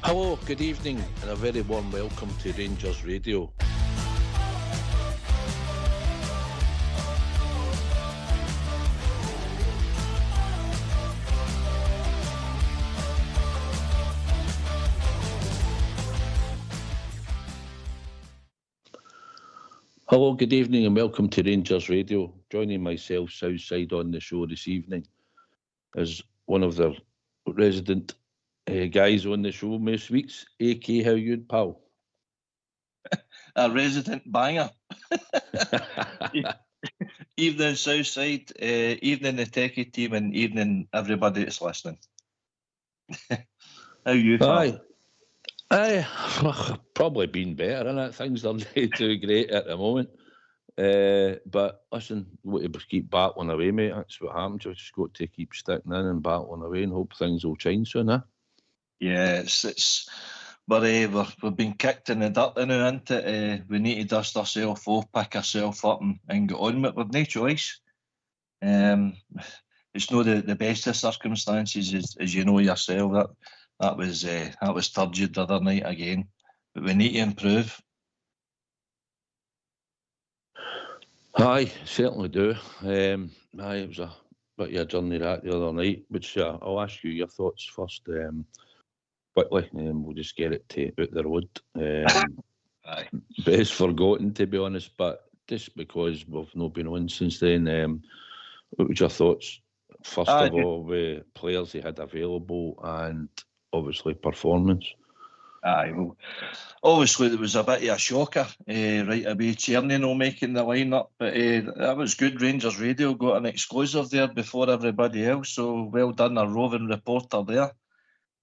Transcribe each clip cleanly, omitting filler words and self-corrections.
Hello, good evening and a very warm welcome to Rangers Radio. Hello, good evening and welcome to Rangers Radio. Joining myself, Southside, on the show this evening is one of the resident guys on the show most weeks. AK, how you, pal? A resident banger. Evening Southside, evening the techie team, and evening everybody that's listening. How you, pal? Aye, probably been better, innit? Things aren't too great at the moment. But listen, we keep battling away, mate. That's what happens. You've just got to keep sticking in and battling away and hope things will change soon, eh? Yeah, we've been kicked in the dirt now, isn't it? We need to dust ourselves off, pick ourselves up and get on with it. We've no choice. It's not the best of circumstances, as you know yourself. That was turgid the other night again. But we need to improve. Aye, certainly do. It was a bit of a journey that the other night, which I'll ask you your thoughts first. Quickly, we'll just get it out the road. Aye. Best forgotten, to be honest, but just because we've not been on since then. What was your thoughts? First of all, with players they had available and obviously performance. Aye, well, obviously there was a bit of a shocker right away. Tierney not making the lineup, but that was good. Rangers Radio got an exclusive there before everybody else, so well done, a roving reporter there.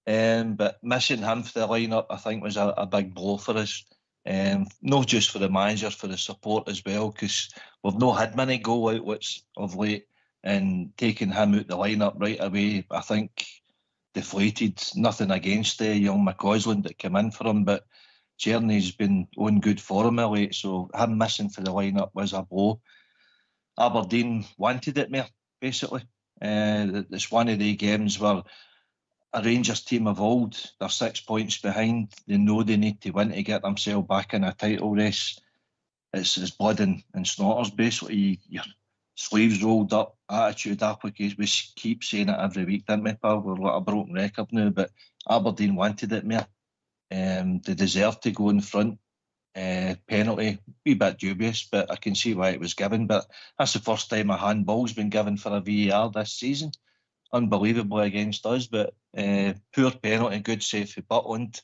But missing him for the lineup, I think, was a big blow for us. Not just for the manager, for the support as well, because we've not had many goal outlets of late, and taking him out the lineup right away, I think, deflated. Nothing against young McCausland that came in for him, but Tierney's been on good form of late, so him missing for the lineup was a blow. Aberdeen wanted it more, basically. It's one of the games where a Rangers team of old, they're 6 points behind. They know they need to win to get themselves back in a title race. It's blood and snorters, basically. Your sleeves rolled up, attitude application. We keep saying it every week, didn't we, pal? We're like a broken record now, but Aberdeen wanted it more. They deserved to go in front. Penalty, a wee bit dubious, but I can see why it was given. But that's the first time a handball's been given for a VAR this season. Unbelievably against us, but poor penalty, good save for Butland.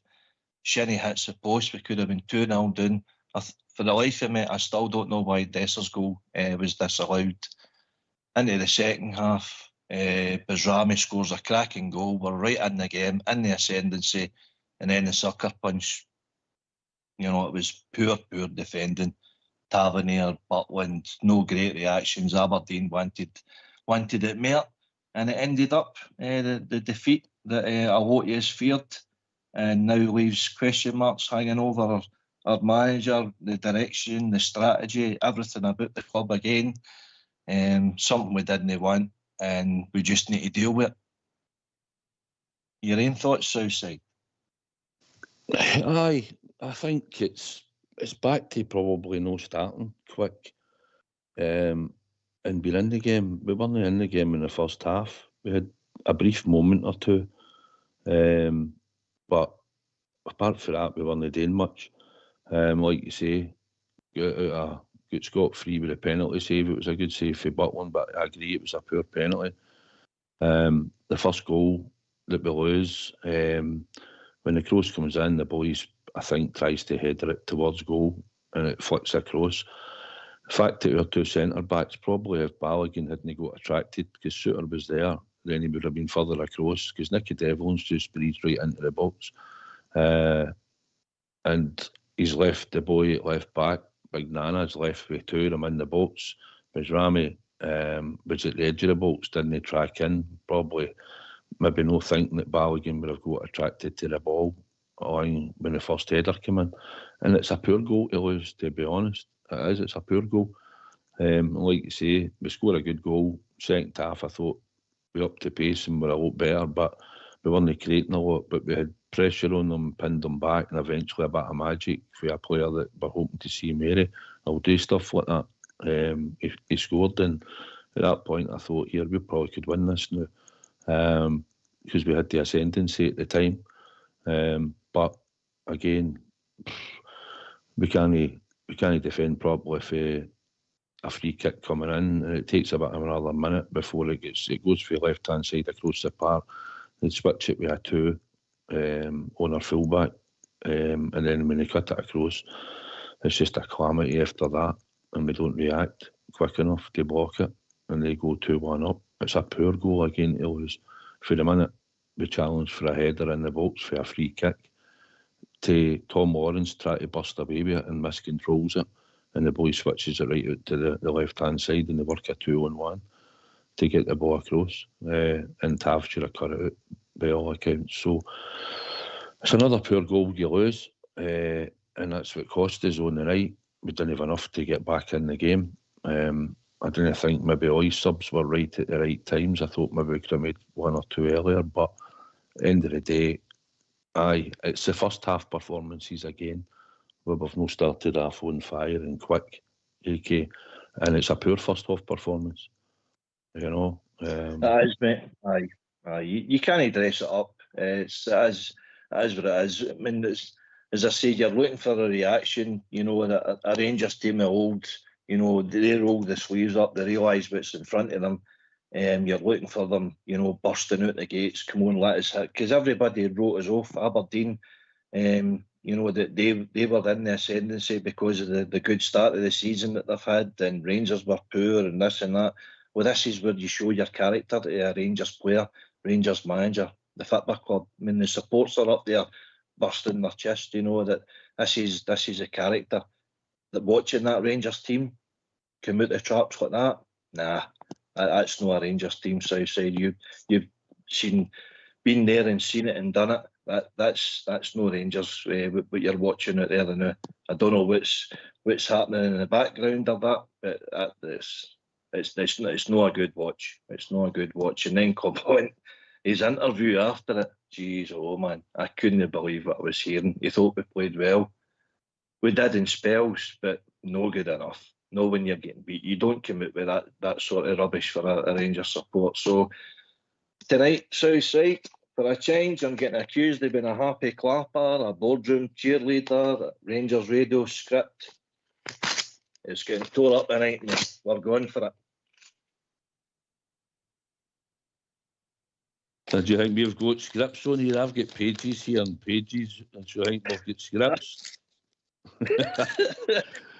Shinnie hits the post. We could have been 2-0 down. For the life of me, I still don't know why Desser's goal was disallowed. Into the second half, Bazrami scores a cracking goal. We're right in the game, in the ascendancy, and then the sucker punch. You know, it was poor defending. Tavernier, Butland, no great reactions. Aberdeen wanted it more. And it ended up the defeat that a lot of us feared, and now leaves question marks hanging over our manager, the direction, the strategy, everything about the club again. Something we didn't want, and we just need to deal with it. Your own thoughts, Southside? Aye, I think it's back to probably no starting quick. And being in the game. We weren't in the game in the first half. We had a brief moment or two. But apart from that, we weren't doing much. Like you say, got scot-free with a penalty save. It was a good save for Butland, but I agree it was a poor penalty. The first goal that we lose, when the cross comes in, the boys, I think, tries to header it towards goal and it flicks across. The fact that our two centre-backs, probably if Balogun hadn't got attracted because Suter was there, then he would have been further across, because Nicky Devlin's just breezed right into the box. And he's left the boy at left back. Big Nana's left with two of them in the box. Bazrami was at the edge of the box, didn't track in. Probably, maybe no thinking that Balogun would have got attracted to the ball when the first header came in. And it's a poor goal to lose, to be honest. It's a poor goal. Like you say, we scored a good goal. Second half, I thought we upped the pace and were a lot better, but we weren't creating a lot. But we had pressure on them, pinned them back, and eventually a bit of magic for a player that we're hoping to see, Mary. I'll do stuff like that. He scored, and at that point, I thought, here, we probably could win this now, because we had the ascendancy at the time. But again, we can't defend properly for a free kick coming in, and it takes about another minute before it goes for the left hand side across the park. They switch it with a 2 on our fullback, and then when they cut it across, it's just a calamity after that, and we don't react quick enough to block it, and they go 2-1 up. It's a poor goal again to lose. For the minute, we challenged for a header in the box for a free kick, to Tom Lawrence try to bust away with it and miscontrols it, and the boy switches it right out to the left-hand side, and they work a 2-on-1 to get the ball across, and Tav should have cut it out by all accounts. So it's another poor goal you lose, and that's what cost us on the night. We didn't have enough to get back in the game. I didn't think maybe all subs were right at the right times. I thought maybe we could have made 1 or 2 earlier, but at the end of the day, it's the first half performances again where we've not started off on fire and quick, AK, and it's a poor first half performance. You know, that is, mate. Aye. You can't dress it up. It's as what it is. I mean, as I said, you're looking for a reaction. You know, a Rangers team of old, you know, they roll the sleeves up. They realise what's in front of them. You're looking for them, you know, bursting out the gates. Come on, let us hit, because everybody wrote us off. Aberdeen, you know, that they were in the ascendancy because of the good start of the season that they've had, and Rangers were poor and this and that. Well, this is where you show your character to a Rangers player, Rangers manager, the football club. I mean, the supports are up there bursting their chest, you know, that this is a character. That watching that Rangers team come out the traps like that, nah, that's not a Rangers team. Southside, you've been there and seen it and done it. That's no Rangers. What you're watching out there now. I don't know what's happening in the background of that, but it's not a good watch. It's not a good watch. And then come on, his interview after it. Jeez, oh man, I couldn't believe what I was hearing. He thought we played well. We did in spells, but no good enough. No, when you're getting beat, you don't come out with that sort of rubbish for a Rangers support. So tonight, Southside, for a change, I'm getting accused of being a happy clapper, a boardroom cheerleader, a Rangers radio script. It's getting tore up tonight, and we're going for it. Do you think we've got scripts on here? I've got pages here and pages. Do you think we've got scripts?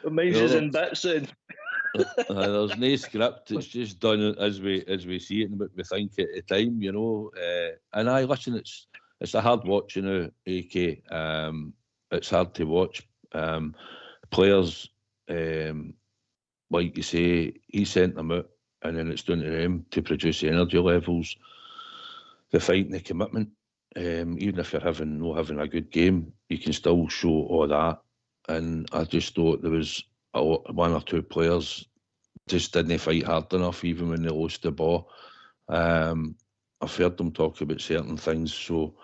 Mine's is in bits in. There's no script. It's just done as we see it and what we think at the time, you know. And listen, it's a hard watch, you know, AK. It's hard to watch. Players, like you say, he sent them out, and then it's down to them to produce the energy levels, the fight and the commitment. Even if you're not having a good game, you can still show all that. And I just thought there was 1 or 2 players just didn't fight hard enough, even when they lost the ball. I've heard them talk about certain things. So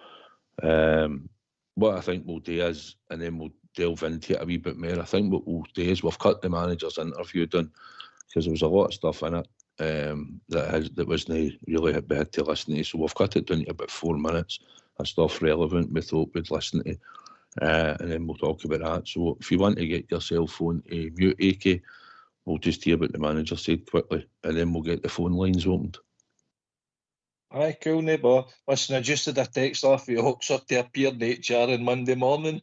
what I think we'll do is, and then we'll delve into it a wee bit more, I think what we'll do is we've cut the manager's interview down, because there was a lot of stuff in it that wasn't really bad to listen to. So we've cut it down to about 4 minutes of stuff relevant we thought we'd listen to. And then we'll talk about that. So if you want to get your cell phone mute, AK, we'll just hear what the manager said quickly, and then we'll get the phone lines opened. Aye, cool, neighbour. Listen, I just had a text off your Oxford to appear in HR on Monday morning.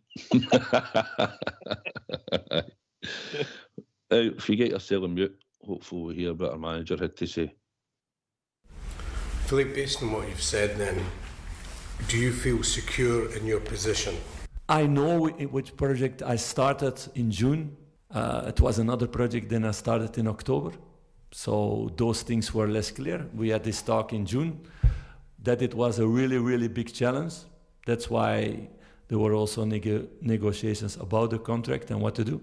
If you get yourself on mute, hopefully we'll hear what our manager had to say. Philippe, based on what you've said then, do you feel secure in your position? I know which project I started in June. It was another project then I started in October. So those things were less clear. We had this talk in June that it was a really, really big challenge. That's why there were also negotiations about the contract and what to do.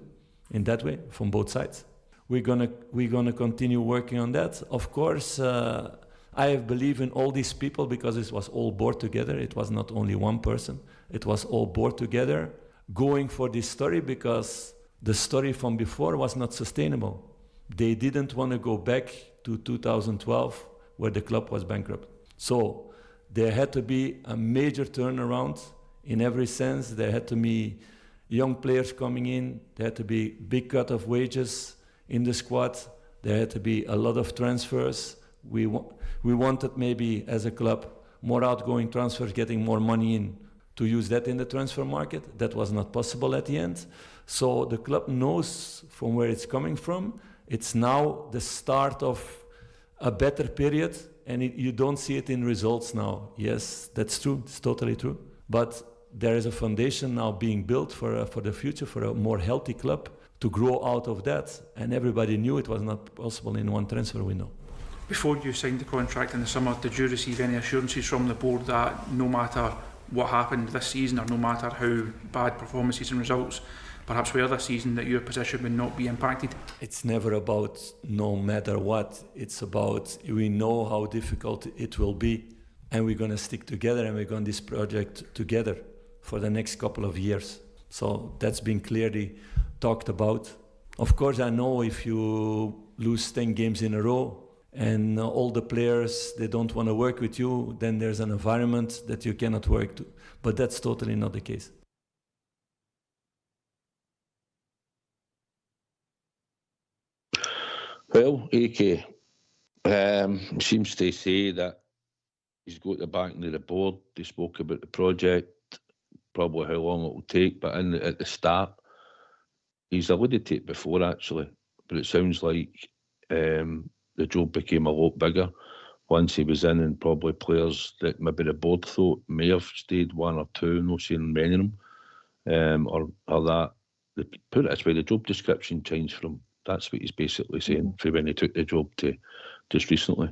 in that way from both sides. We're gonna continue working on that. Of course, I believe in all these people because it was all board together. It was not only one person. It was all board together going for this story because the story from before was not sustainable. They didn't want to go back to 2012 where the club was bankrupt. So there had to be a major turnaround in every sense. There had to be young players coming in. There had to be big cut of wages in the squad. There had to be a lot of transfers. We wanted maybe as a club more outgoing transfers, getting more money in to use that in the transfer market. That was not possible at the end. So the club knows from where it's coming from. It's now the start of a better period, and you don't see it in results now. Yes, that's true. It's totally true. But there is a foundation now being built for the future, for a more healthy club to grow out of that. And everybody knew it was not possible in one transfer window. Before you signed the contract in the summer, did you receive any assurances from the board that no matter what happened this season or no matter how bad performances and results perhaps were this season, that your position would not be impacted? It's never about no matter what. It's about we know how difficult it will be, and we're going to stick together and we're going this project together for the next couple of years. So that's been clearly talked about. Of course, I know if you lose 10 games in a row and all the players, they don't want to work with you, then there's an environment that you cannot work to. But that's totally not the case. Well, AK seems to say that he's got the backing of the board. They spoke about the project, probably how long it will take, but at the start, he's alluded to it before actually, but it sounds like the job became a lot bigger once he was in, and probably players that maybe the board thought may have stayed one or two, not saying many of them, or that, put it this way, the job description changed from. That's what he's basically saying from when he took the job to just recently.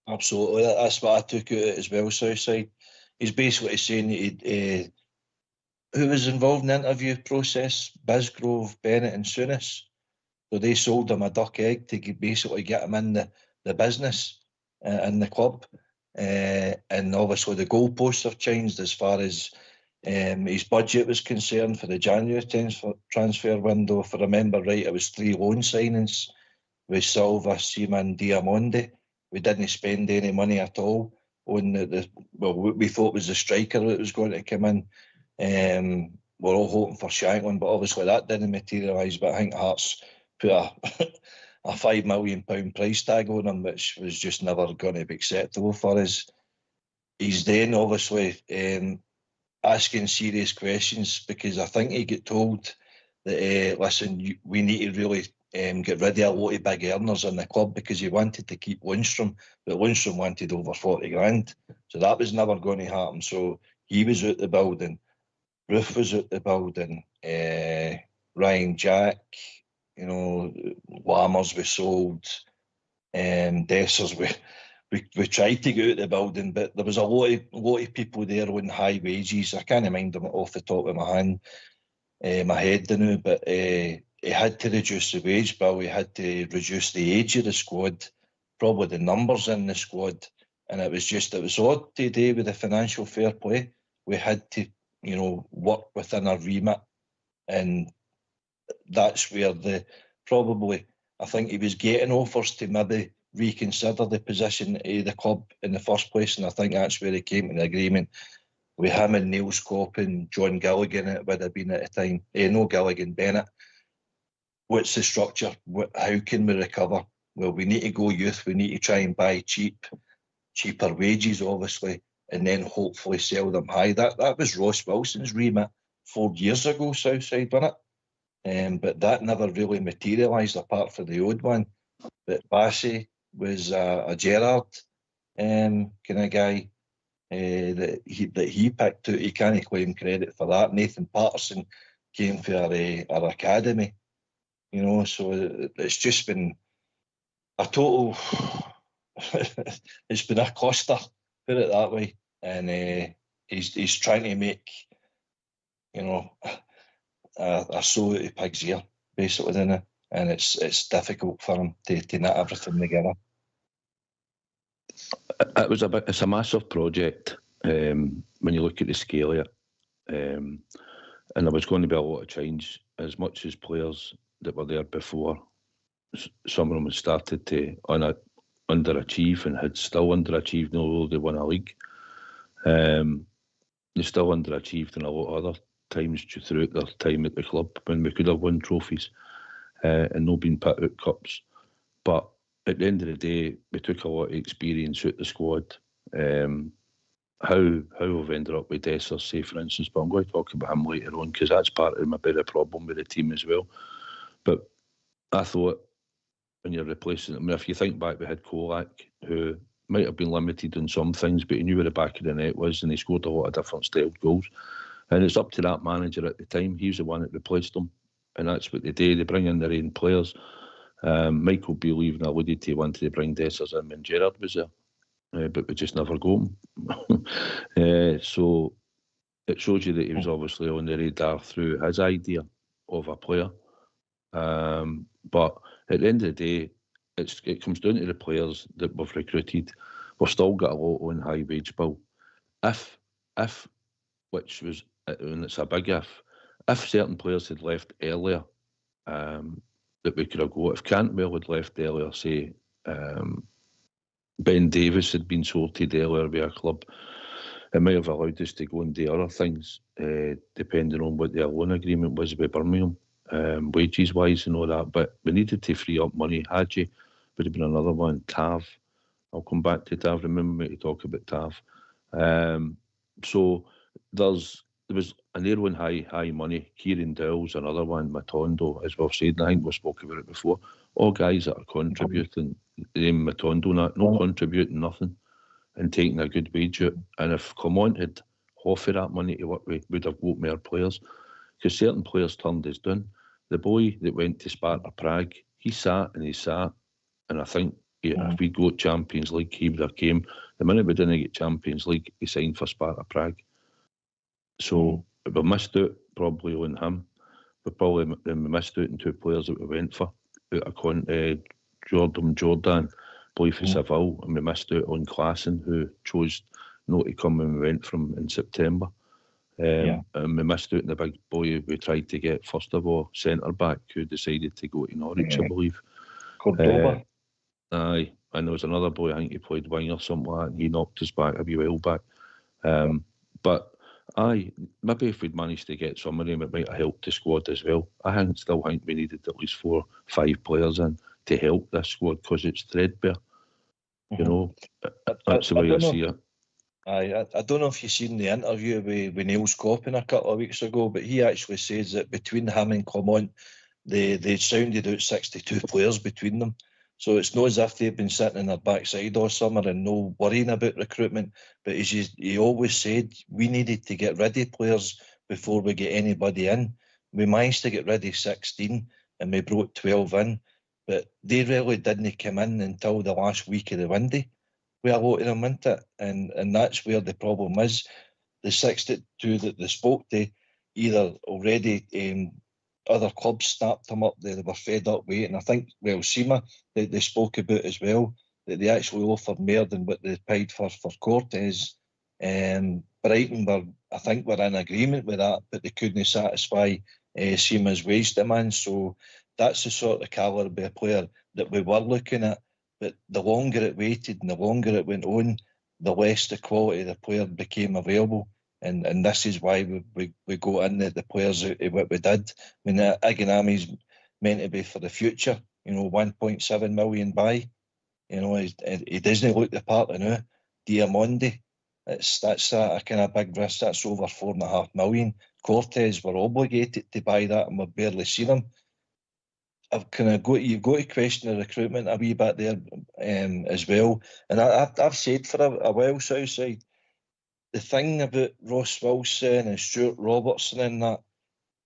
Absolutely, that's what I took out of it as well, Southside. He's basically saying that who was involved in the interview process? Bisgrove, Bennett and Souness. So they sold him a duck egg to basically get him in the business in the club. And obviously the goalposts have changed as far as his budget was concerned for the January transfer window. If I remember right, it was 3 loan signings with Silva, Seaman, Diamondi. We didn't spend any money at all on what we thought was the striker that was going to come in. We're all hoping for Shanklin, but obviously that didn't materialise. But I think Hearts put a £5 million price tag on him, which was just never going to be acceptable for us. He's then obviously asking serious questions, because I think he got told that, listen, we need to really get rid of a lot of big earners in the club, because he wanted to keep Lundstrom, but Lundstrom wanted over 40 grand. So that was never going to happen. So he was out the building. Roof was out the building. Ryan Jack, Lammers we sold. Dessers we tried to get out the building, but there was a lot of people there on high wages. I can't mind them off the top of my head now, but he had to reduce the wage bill. He had to reduce the age of the squad, probably the numbers in the squad, and it was odd to do with the financial fair play. We had to, work within our remit, and that's where I think he was getting offers to maybe reconsider the position of the club in the first place, and I think that's where he came to the agreement with him and Neil Scott and John Gilligan. It would have been at the time, no Gilligan, Bennett. What's the structure? How can we recover? Well, we need to go youth. We need to try and buy cheaper wages, obviously, and then hopefully sell them high. That was Ross Wilson's remit 4 years ago, Southside, wasn't it? But that never really materialised apart from the old one. But Bassey was a Gerrard kind of guy that he picked out. He can't claim credit for that. Nathan Patterson came for our academy, so it's just been a total it's been a cluster, put it that way. And he's trying to make are so out of pig's ear, basically, isn't it? And it's difficult for them to knit everything together. It's a massive project when you look at the scale of it, and there was going to be a lot of change. As much as players that were there before, some of them had started to underachieve and had still underachieved, although they won a league. They still underachieved in a lot of other times throughout their time at the club when we could have won trophies and not been put out cups. But at the end of the day, we took a lot of experience out the squad. How we've ended up with Dessers, say for instance, but I'm going to talk about him later on because that's part of my bigger problem with the team as well. But I thought when you're replacing him, if you think back, we had Kolak, who might have been limited in some things, but he knew where the back of the net was and he scored a lot of different styled goals. And it's up to that manager at the time. He was the one that replaced him. And that's what they do. They bring in their own players. Michael Beale even alluded to wanted to bring Dessers in when Gerrard was there. But we just never got him. So it shows you that he was obviously on the radar through his idea of a player. But at the end of the day, it comes down to the players that we've recruited. We've still got a lot on high wage bill. If, which was, and it's a big if certain players had left earlier, that we could have got. If Cantwell had left earlier, say, Ben Davis had been sorted earlier by a club, it might have allowed us to go and do other things, depending on what their loan agreement was with Birmingham, wages-wise and all that. But we needed to free up money. Hadji would have been another one. Tav, I'll come back to Tav. Remember me to talk about Tav. So there was an air on high money. Kieran Dowell's another one. Matondo, as we've said, and I think we've spoken about it before. All guys that are contributing. Matondo not contributing nothing and taking a good wage out. And if Clement had half of that money to work with, we'd have got more players. Because certain players turned us down. The boy that went to Sparta Prague, he sat. And I think if we got Champions League, he would have came. The minute we didn't get Champions League, he signed for Sparta Prague. So we missed out probably on him. We missed out on two players that we went for. Jordan, boy for Seville, and we missed out on Klassen, who chose not to come when we went from in September. And we missed out on the big boy we tried to get, first of all, centre-back, who decided to go to Norwich, I believe. Cordoba. Aye, and there was another boy, I think he played wing or something like that, and he knocked us back a wee while back. But aye, maybe if we'd managed to get some of them, it might have helped the squad as well. I still think we needed at least 4 or 5 players in to help this squad because it's threadbare. You know, that's the way I see it. I don't know if you've seen the interview with Neil Scoppin a couple of weeks ago, but he actually says that between him and Clement, they sounded out 62 players between them. So it's not as if they've been sitting in their backside all summer and no worrying about recruitment. But as he always said, we needed to get rid of players before we get anybody in. We managed to get rid of 16 and we brought 12 in. But they really didn't come in until the last week of the window. We a lot of them, isn't it? And that's where the problem is. The 62 that they spoke to, either already other clubs snapped them up, they were fed up with it. And I think, Sima, they spoke about as well, that they actually offered more than what they paid for Cortez. Brighton I think were in agreement with that, but they couldn't satisfy Sima's wage demands. So that's the sort of calibre of player that we were looking at. But the longer it waited and the longer it went on, the less the quality of the player became available. And this is why we got in the players what we did. I mean, Iganami's meant to be for the future, 1.7 million buy. He doesn't look the part now. Diamondi, that's a kind of big risk. That's over 4.5 million. Cortez, we're obligated to buy that and we've barely seen him. You've got to question the recruitment a wee bit there as well. And I've said for a while, Southside, the thing about Ross Wilson and Stuart Robertson and that,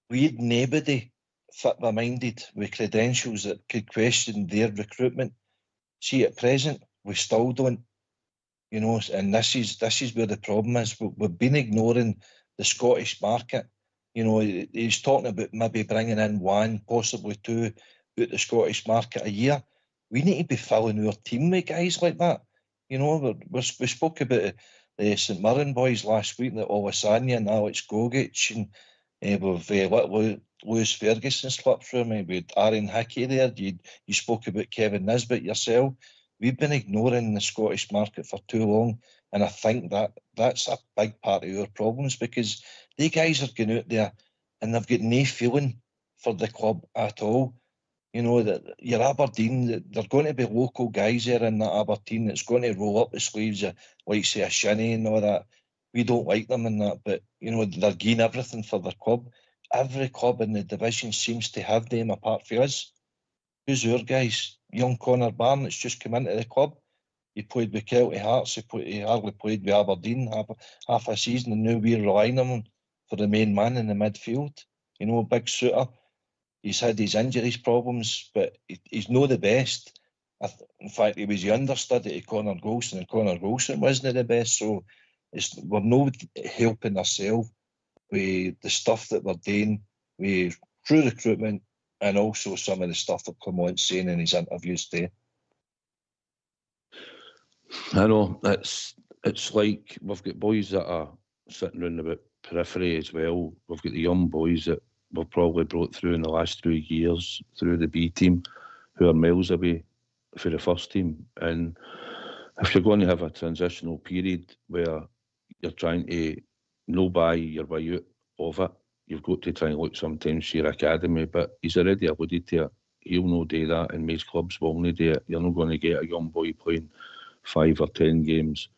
we had nobody fit-minded with credentials that could question their recruitment. See, at present, we still don't, and this is where the problem is. We've been ignoring the Scottish market. You know, he's talking about maybe bringing in one, possibly two, out the Scottish market a year. We need to be filling our team with guys like that. You know, we spoke about the St Mirren boys last week, that Olasanya and Alex Gogic, and we've let Lewis Ferguson slip through me with Aaron Hickey there. You spoke about Kevin Nisbet yourself. We've been ignoring the Scottish market for too long, and I think that's a big part of our problems, because the guys are going out there and they've got no feeling for the club at all. You know, that your Aberdeen, they're going to be local guys there in that Aberdeen that's going to roll up the sleeves, like say a Shinnie and all that. We don't like them in that, but you know, they're giving everything for their club. Every club in the division seems to have them apart from us. Who's our guys? Young Connor Barn that's just come into the club. He played with Kelty Hearts. He hardly played with Aberdeen half a season, and now we're relying on him for the main man in the midfield. You know, big shooter. He's had his injuries problems, but he's no the best. In fact, he was the understudy to Connor Golson, and Connor Golson wasn't the best. So we're not helping ourselves with the stuff that we're doing through recruitment, and also some of the stuff that Clement's saying in his interviews today. I know, it's like we've got boys that are sitting around the periphery as well. We've got the young boys that we've probably brought through in the last 2 years through the B team, who are miles away for the first team. And if you're going to have a transitional period where you're trying to no buy your way out of it, you've got to try and look sometimes for your academy. But he's already alluded to it. He'll not do that, and most clubs will not do it. You're not going to get a young boy playing 5 or 10 games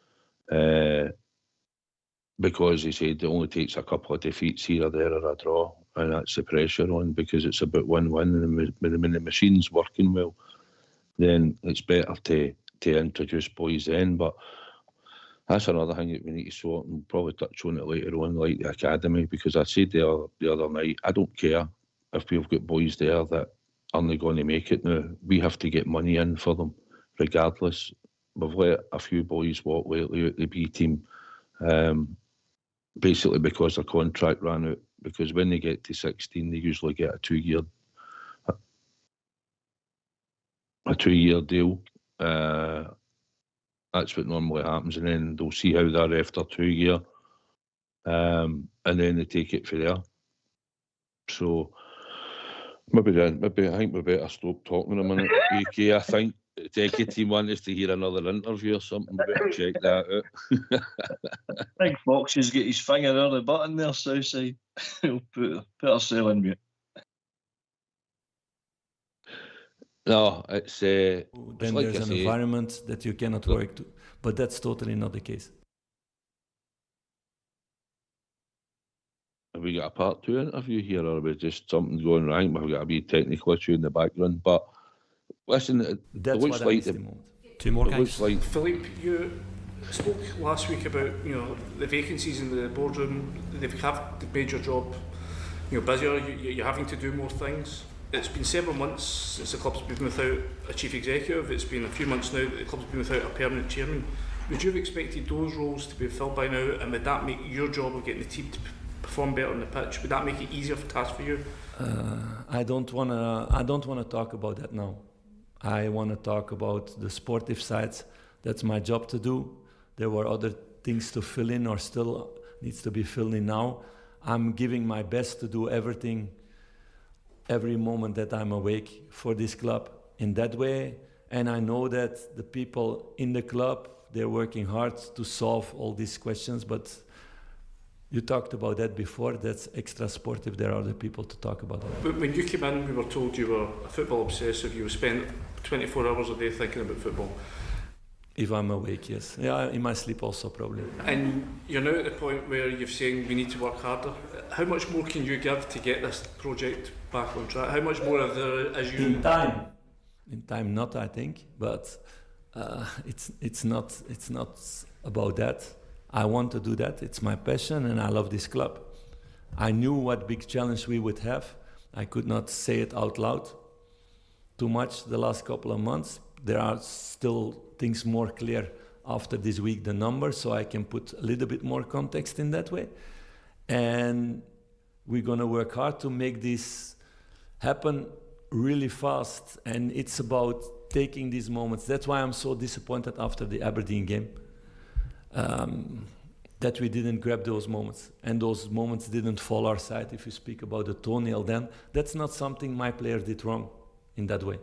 because he said it only takes a couple of defeats here or there or a draw, and that's the pressure on, because it's about win-win. And when the machine's working well, then it's better to introduce boys then. But that's another thing that we need to sort, and probably touch on it later on, like the academy, because I said the other night, I don't care if we've got boys there that aren't going to make it now. We have to get money in for them regardless. We've let a few boys walk lately out the B team, basically because their contract ran out, because when they get to 16 they usually get a 2-year deal. That's what normally happens, and then they'll see how they're after 2 years, and then they take it for there. So maybe I think we better stop talking a minute. UK, I think the Techie team want us to hear another interview or something. We better check that out. Big Fox has got his finger on the button there, Southside. He'll put ourselves in mute. No, it's Then like there's an environment that you cannot work to, but that's totally not the case. Have we got a part 2 interview here, or are we just something going wrong? We've got a wee technical issue in the background, but listen, it looks like the moment. 2 more guys. Like Philippe, you spoke last week about the vacancies in the boardroom. They've made your job busier. You're having to do more things. It's been several months since the club's been without a chief executive. It's been a few months now that the club's been without a permanent chairman. Would you have expected those roles to be filled by now, and would that make your job of getting the team to perform better on the pitch? Would that make it easier for task for you? I don't wanna talk about that now. I want to talk about the sportive sides. That's my job to do. There were other things to fill in, or still needs to be filled in now. I'm giving my best to do everything, every moment that I'm awake for this club in that way. And I know that the people in the club, they're working hard to solve all these questions, but you talked about that before. That's extra sportive. There are other people to talk about that. But when you came in, we were told you were a football obsessive. You spent 24 hours a day thinking about football. If I'm awake, yes. Yeah, in my sleep also, probably. And you're now at the point where you're saying we need to work harder. How much more can you give to get this project back on track? How much more are there as you... In time not, I think, but it's not about that. I want to do that. It's my passion, and I love this club. I knew what big challenge we would have. I could not say it out loud too much the last couple of months. There are still things more clear after this week, the numbers, so I can put a little bit more context in that way. And We're going to work hard to make this happen really fast, and it's about taking these moments. That's why I'm so disappointed after the Aberdeen game, that we didn't grab those moments, and those moments didn't fall our side. If you speak about the toenail, then that's not something my player did wrong in that way.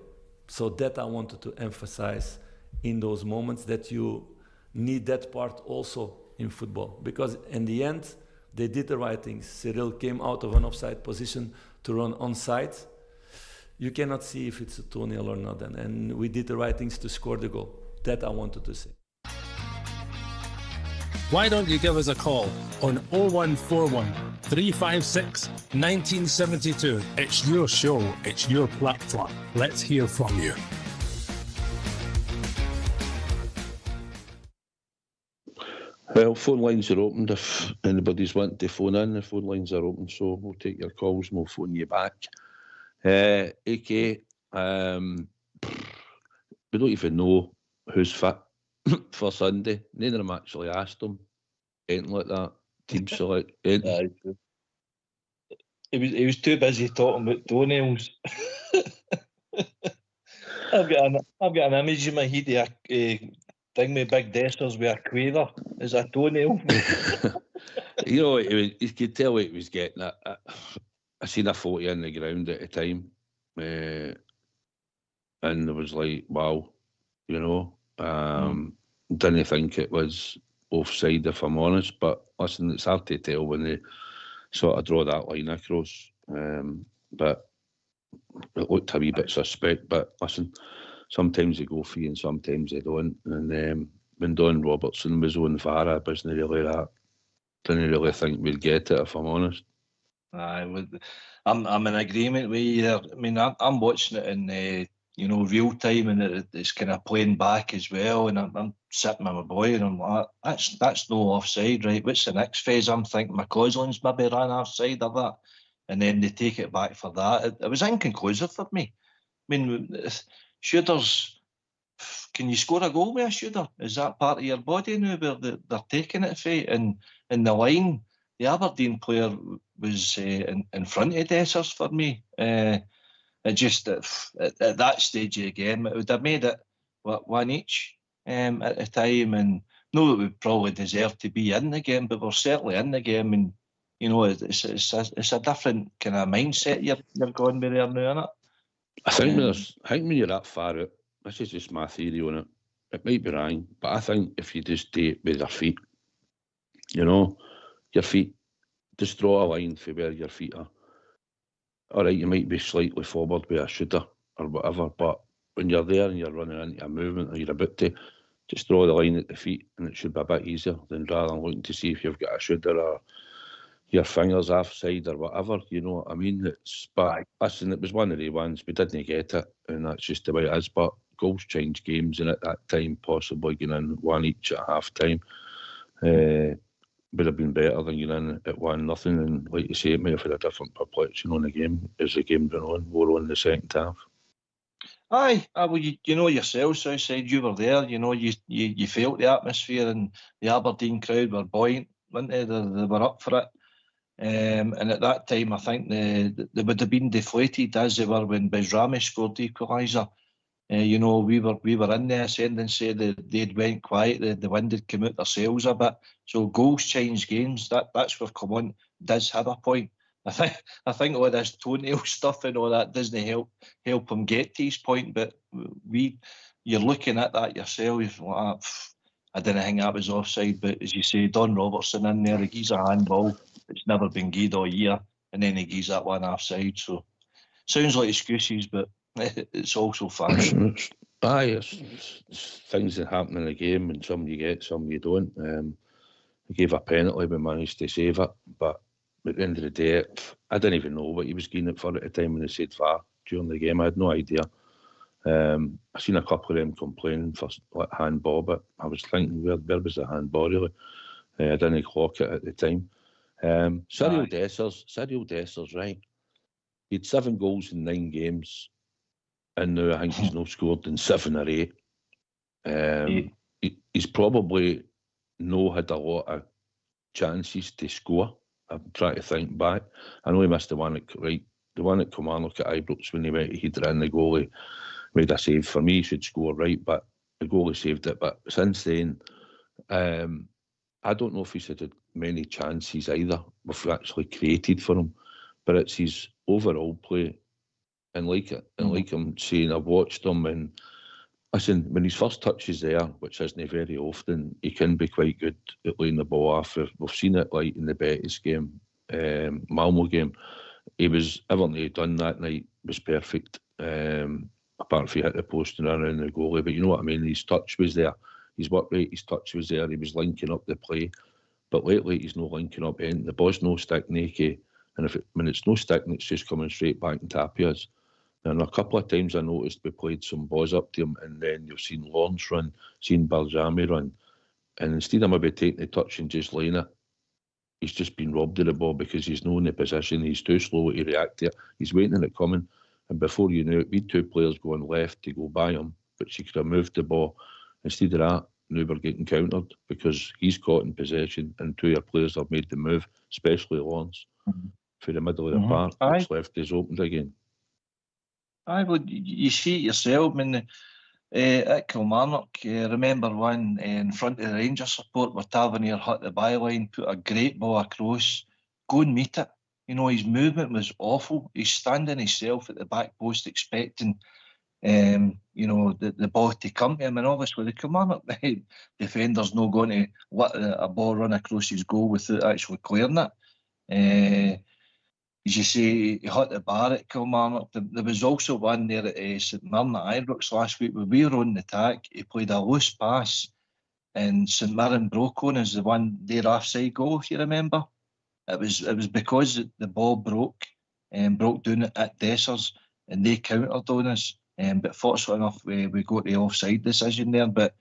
So that I wanted to emphasize in those moments, that you need that part also in football, because in the end they did the right things. Cyril came out of an offside position to run onside. You cannot see if it's a toenail or not, and we did the right things to score the goal. That I wanted to say. Why don't you give us a call on 0141 356 1972? It's your show, it's your platform. Let's hear from you. Well, phone lines are open if anybody's wanting to phone in. The phone lines are open, so we'll take your calls and we'll phone you back. AK, we don't even know who's fit for Sunday. None of them actually asked them anything like that. Team select. He was too busy talking about toenails. I've got an image in my head of a thing with big desters with a quaver as a toenail. You know, you could tell what he was getting at. I seen a photo in the ground at the time, and it was like, wow, you know. Didn't think it was offside, if I'm honest, but listen, it's hard to tell when they sort of draw that line across. But it looked a wee bit suspect, but listen, sometimes they go free and sometimes they don't. And when Don Robertson was on VAR, I wasn't really that. Didn't really think we'd get it, if I'm honest. I'm in agreement with you there. I mean, I'm watching it in real time, and it's kind of playing back as well. And I'm sitting with my boy, and I'm like, that's no offside, right? What's the next phase? I'm thinking McCausland's maybe ran offside of that, and then they take it back for that. It was inconclusive for me. I mean, shooters, can you score a goal with a shooter? Is that part of your body now where they're taking it for you? And in the line, the Aberdeen player was in front of Dessers for me. It just, at that stage of the game, it would have made it, one each at the time. And no, that we probably deserved to be in the game, but we're certainly in the game. And, you know, it's a different kind of mindset you're going with there now, isn't it? I think when you're that far out, this is just my theory on it. It might be wrong, but I think if you just do it with your feet, you know, your feet, just draw a line for where your feet are. All right, you might be slightly forward with a shooter or whatever, but when you're there and you're running into a movement or you're about to, just draw the line at the feet, and it should be a bit easier than rather than looking to see if you've got a shooter or your fingers offside or whatever, you know what I mean? But listen, it was one of the ones, we didn't get it, and that's just the way it is. But goals change games, and at that time, possibly getting in one each at half time would have been better than getting in at 1-0. And like you say, it might have had a different complexion on the game as the game went on. We're on the second half. Aye, well, you know yourself, Southside, you were there. You know, you felt the atmosphere, and the Aberdeen crowd were buoyant, weren't they? They were up for it. And at that time, I think they would have been deflated as they were when Bezrami scored the equaliser. You know, we were in the ascendancy. They'd went quiet. The wind had come out their sails a bit. So goals change games. That's where Clement does have a point. I think all this toenail stuff and all that doesn't help him get to his point. But you're looking at that yourself. You're like, I didn't think that was offside. But as you say, Don Robertson in there, he gives a handball. It's never been given all year, and then he gives that one offside. So sounds like excuses, but it's also facts. Aye, it's things that happen in the game, and some you get, some you don't. He gave a penalty, we managed to save it, but at the end of the day, I didn't even know what he was getting it for at the time when he said VAR during the game. I had no idea. I seen a couple of them complaining for like handball, but I was thinking, where was the handball really? I didn't clock it at the time. Cyril Dessers, right? He had 7 goals in 9 games, and now I think he's not scored in 7 or 8. He's probably no had a lot of chances to score I'm trying to think back. I know he missed the one at Kilmarnock at Ibrox when he went to header in. The goalie made a save. For me, he should score, right, but the goalie saved it. But since then, I don't know if he's had many chances either. We've actually created for him, but it's his overall play. And like I'm saying, I've watched him, and listen, when his first touch is there, which isn't very often, he can be quite good at laying the ball off. We've seen it like in the Betis game, Malmo game. Everything he done that night was perfect. Apart from he hit the post and ran around the goalie, but you know what I mean. His touch was there. His work rate, his touch was there. He was linking up the play, but lately he's no linking up anything. The ball's no sticking, Nicky, and when it's no sticking, it's just coming straight back and Tapia's. And a couple of times I noticed we played some balls up to him, and then you've seen Lawrence run, seen Baljami run, and instead of maybe taking the touch and just laying it, he's just been robbed of the ball because he's not in the position. He's too slow to react to it. He's waiting on it coming, and before you know it, we had two players going left to go by him, but she could have moved the ball. Instead of that, now we're getting countered because he's caught in possession and two of your players have made the move, especially Lawrence, for the middle of the park, which left is opened again. Aye, well, you see it yourself. I mean, at Kilmarnock, remember one in front of the Rangers support where Tavernier hit the byline, put a great ball across, go and meet it. You know, his movement was awful. He's standing himself at the back post expecting, you know, the ball to come to him. And obviously the Kilmarnock defender's not going to let a ball run across his goal without actually clearing it. As you say, he hit the bar at Kilmarnock. There was also one there at St Mirren at Ibrox last week where we were on the attack. He played a loose pass and St Mirren broke on as the one their offside goal, if you remember. It was because the ball broke down at Dessers and they countered on us. But fortunately enough, we got the offside decision there. But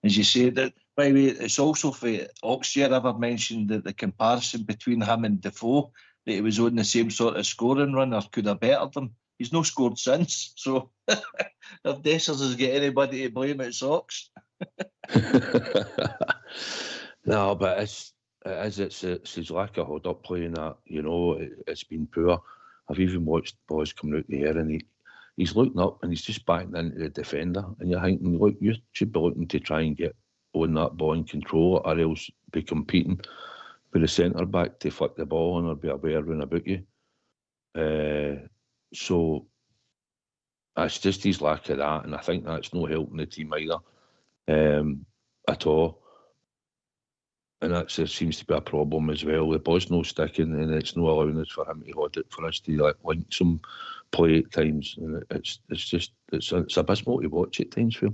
as you say, that by the way, it's also for Oxford ever mentioned that the comparison between him and Defoe, that he was on the same sort of scoring run or could have bettered them. He's no scored since. So if Dessers has got anybody to blame, it's Ox. No, but it's his lack of hold up playing that, you know, it's been poor. I've even watched boys coming out the air and he's looking up and he's just backing into the defender and you're thinking, look, you should be looking to try and get on that ball and control it or else be competing with the centre back to flick the ball on or be aware round about you. So it's just his lack of that, and I think that's no helping the team either at all. And that seems to be a problem as well. The ball's no sticking, and it's no allowing us for him to hold it for us to link some play at times. And it's abysmal to watch at times, Phil.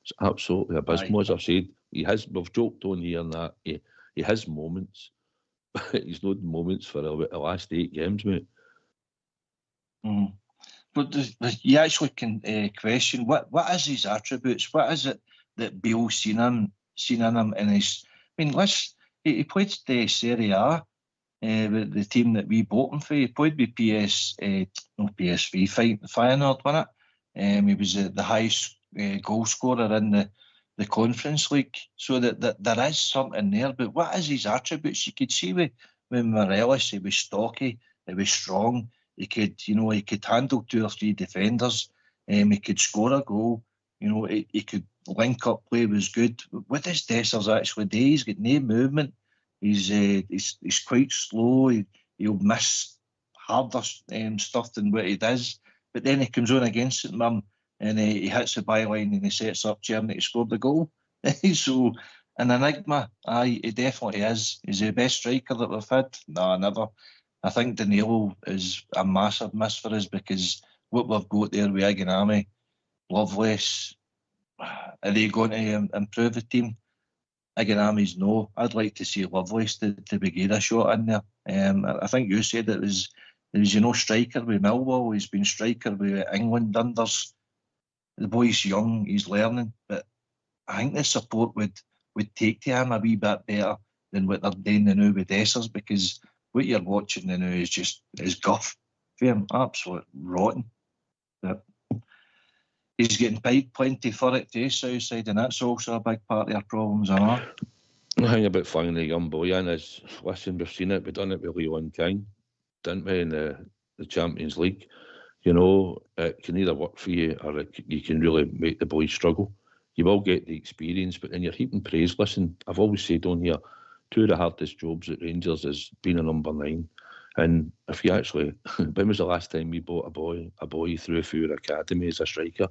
It's absolutely abysmal. As I've said, we've joked on here and that he has moments. He's not moments for the last 8 games, mate. But you actually can question what is his attributes? What is it that Bill's seen in him? And I mean, he played the Serie A with the team that we bought him for. He played with PSV Feyenoord, wasn't it? He was the highest goal scorer in the Conference League, so that there is something there. But what is his attributes? You could see with Morelos, he was stocky, he was strong, he could handle 2 or 3 defenders, he could score a goal, he could link up play, was good. What does Dessers actually do? He's got no movement. He's quite slow. He'll miss harder stuff than what he does. But then he comes on against St Mirren and he hits the byline and he sets up Germany to score the goal. So, an enigma. Aye, he definitely is. He's the best striker that we've had. No, never. I think Danilo is a massive miss for us because what we've got there with Aganami, Lovelace, are they going to improve the team? Aganami's no. I'd like to see Lovelace to be good a shot in there. I think you said it was striker with Millwall. He's been striker with England unders. The boy's young, he's learning, but I think the support would take to him a wee bit better than what they're doing now with Dessers, because what you're watching now is guff for him, absolute rotten. But he's getting paid plenty for it too, Southside, and that's also a big part of our problems, I know. The thing about finding a young boy in is, listen, we've seen it, we've done it with Leon King, didn't we, in the Champions League. You know, it can either work for you or you can really make the boy struggle. You will get the experience, but then you're heaping praise. Listen, I've always said on here, 2 of the hardest jobs at Rangers is being a number 9. And if you actually, when was the last time we bought a boy through our academy as a striker?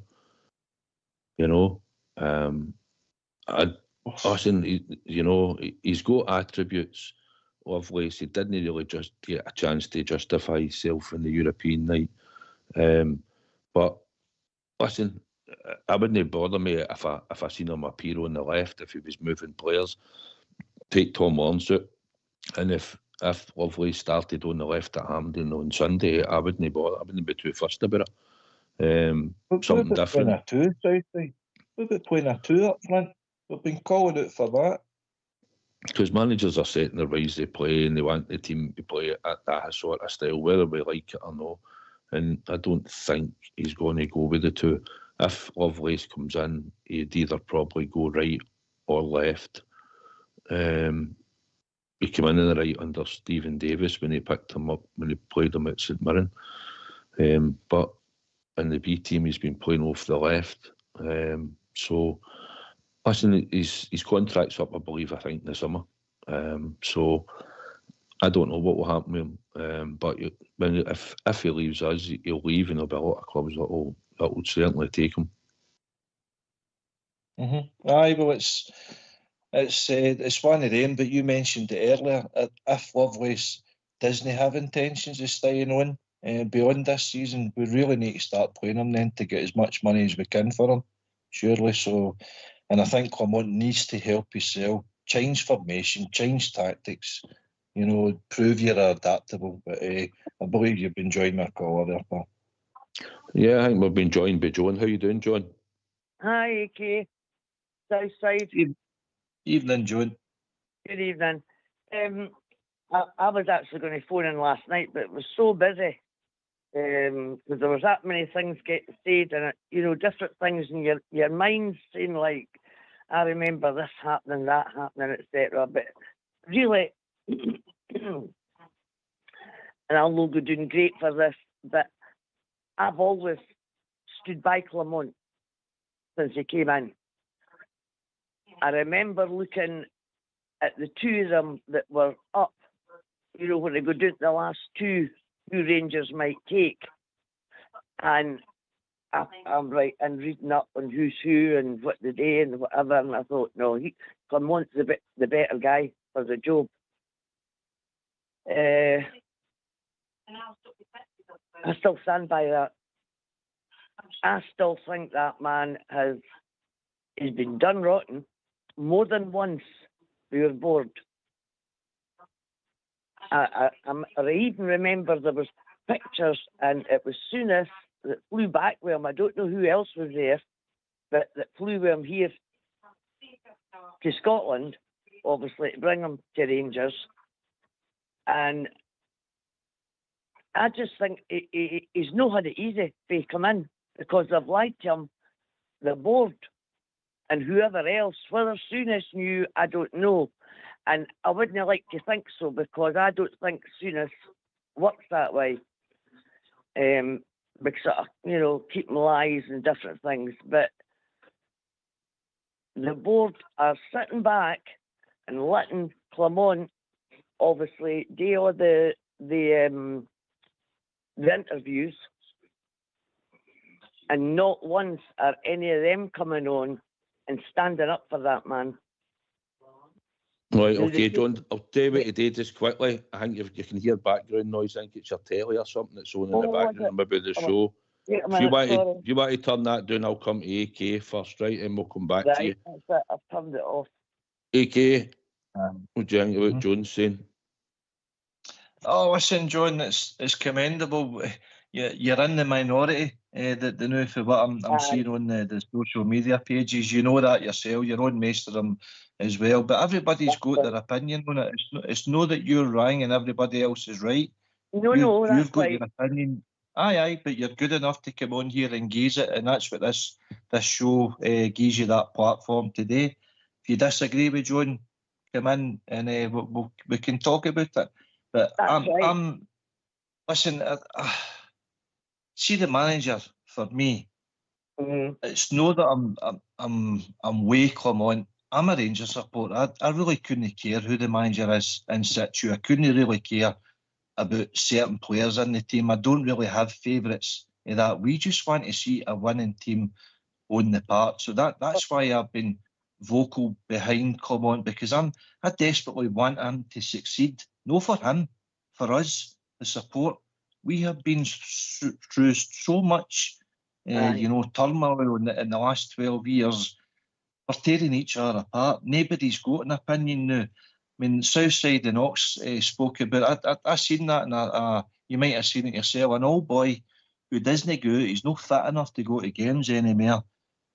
You know, listen, you know, he's got attributes. Lovely. He didn't really just get a chance to justify himself in the European night. But listen, I wouldn't bother me if I seen him appear on the left if he was moving players. Take Tom Lawrence out, and if Lovely started on the left at Hampden on Sunday, I wouldn't bother. I wouldn't be too fussed about it. Something different. What about playing a 2 up front? We've been calling out for that. Because managers are setting the ways they play and they want the team to play at that sort of style, whether we like it or not. And I don't think he's going to go with the 2. If Lovelace comes in, he'd either probably go right or left. He came in the right under Stephen Davis when he picked him up, when he played him at St Mirren. But in the B team, he's been playing off the left. So, listen, his contract's up, I believe, I think, in the summer. So, I don't know what will happen with him. But if he leaves us, he'll leave, and there'll be a lot of clubs that will certainly take him. Aye, well, it's one of them, but you mentioned it earlier. If Lovelace doesn't have intentions of staying on beyond this season, we really need to start playing him then to get as much money as we can for him, surely. So, and I think Clement needs to help himself, change formation, change tactics, you know, prove you're adaptable. But I believe you've been joined my caller there, pal. Yeah, I think we've been joined by John. How you doing, John? Hi, AK. Southside. Evening, John. Good evening. I was actually going to phone in last night, but it was so busy because there was that many things getting said, and you know, different things in your mind saying like, I remember this happening, that happening, etc. But really, and I'll not be doing great for this, but I've always stood by Clement since he came in. I remember looking at the 2 of them that were up, you know, when they go down to the last 2 who Rangers might take. And I'm right and reading up on who's who and what they do and whatever. And I thought, no, Clement's the better guy for the job. I still stand by that. I still think that man he's been done rotten more than once with your board. I even remember there was pictures, and it was Souness that flew back with him. I don't know who else was there, but that flew with him here to Scotland, obviously, to bring him to Rangers. And I just think he's not had it easy to come in because they've lied to him, the board, and whoever else. Whether Souness knew, I don't know. And I wouldn't like to think so because I don't think Souness works that way. Because, you know, keeping lies and different things. But the board are sitting back and letting Clement obviously do all the interviews, and not once are any of them coming on and standing up for that man. Right, okay, John, I'll tell you what you did just quickly. I think you can hear background noise. I think it's your telly or something that's on in the background, maybe the show. If you want to turn that down, I'll come to AK first, right, and we'll come back to you. That's it, I've turned it off. AK, what do you think about John's saying? Oh, listen, John, it's commendable. You're in the minority. The new for what I'm seeing on the social media pages. You know that yourself. You're on most of them as well. But everybody's got their opinion on it. It's not that you're wrong and everybody else is right. You've got your opinion. Aye, but you're good enough to come on here and gaze it, and that's what this show gives you that platform today. If you disagree with John, come in and we can talk about it. But listen, see the manager for me. It's no that I'm way Clement. I'm a Rangers supporter. I really couldn't care who the manager is in situ. I couldn't really care about certain players in the team. I don't really have favourites of that. We just want to see a winning team on the park. So that's why I've been vocal behind Clement, because I desperately want him to succeed. No for him, for us, the support. We have been through so much, turmoil in the last 12 years. We're tearing each other apart. Nobody's got an opinion now. I mean, Southside and Ox spoke about it. I seen that, and you might have seen it yourself. An old boy who doesn't go, he's not fit enough to go to games anymore.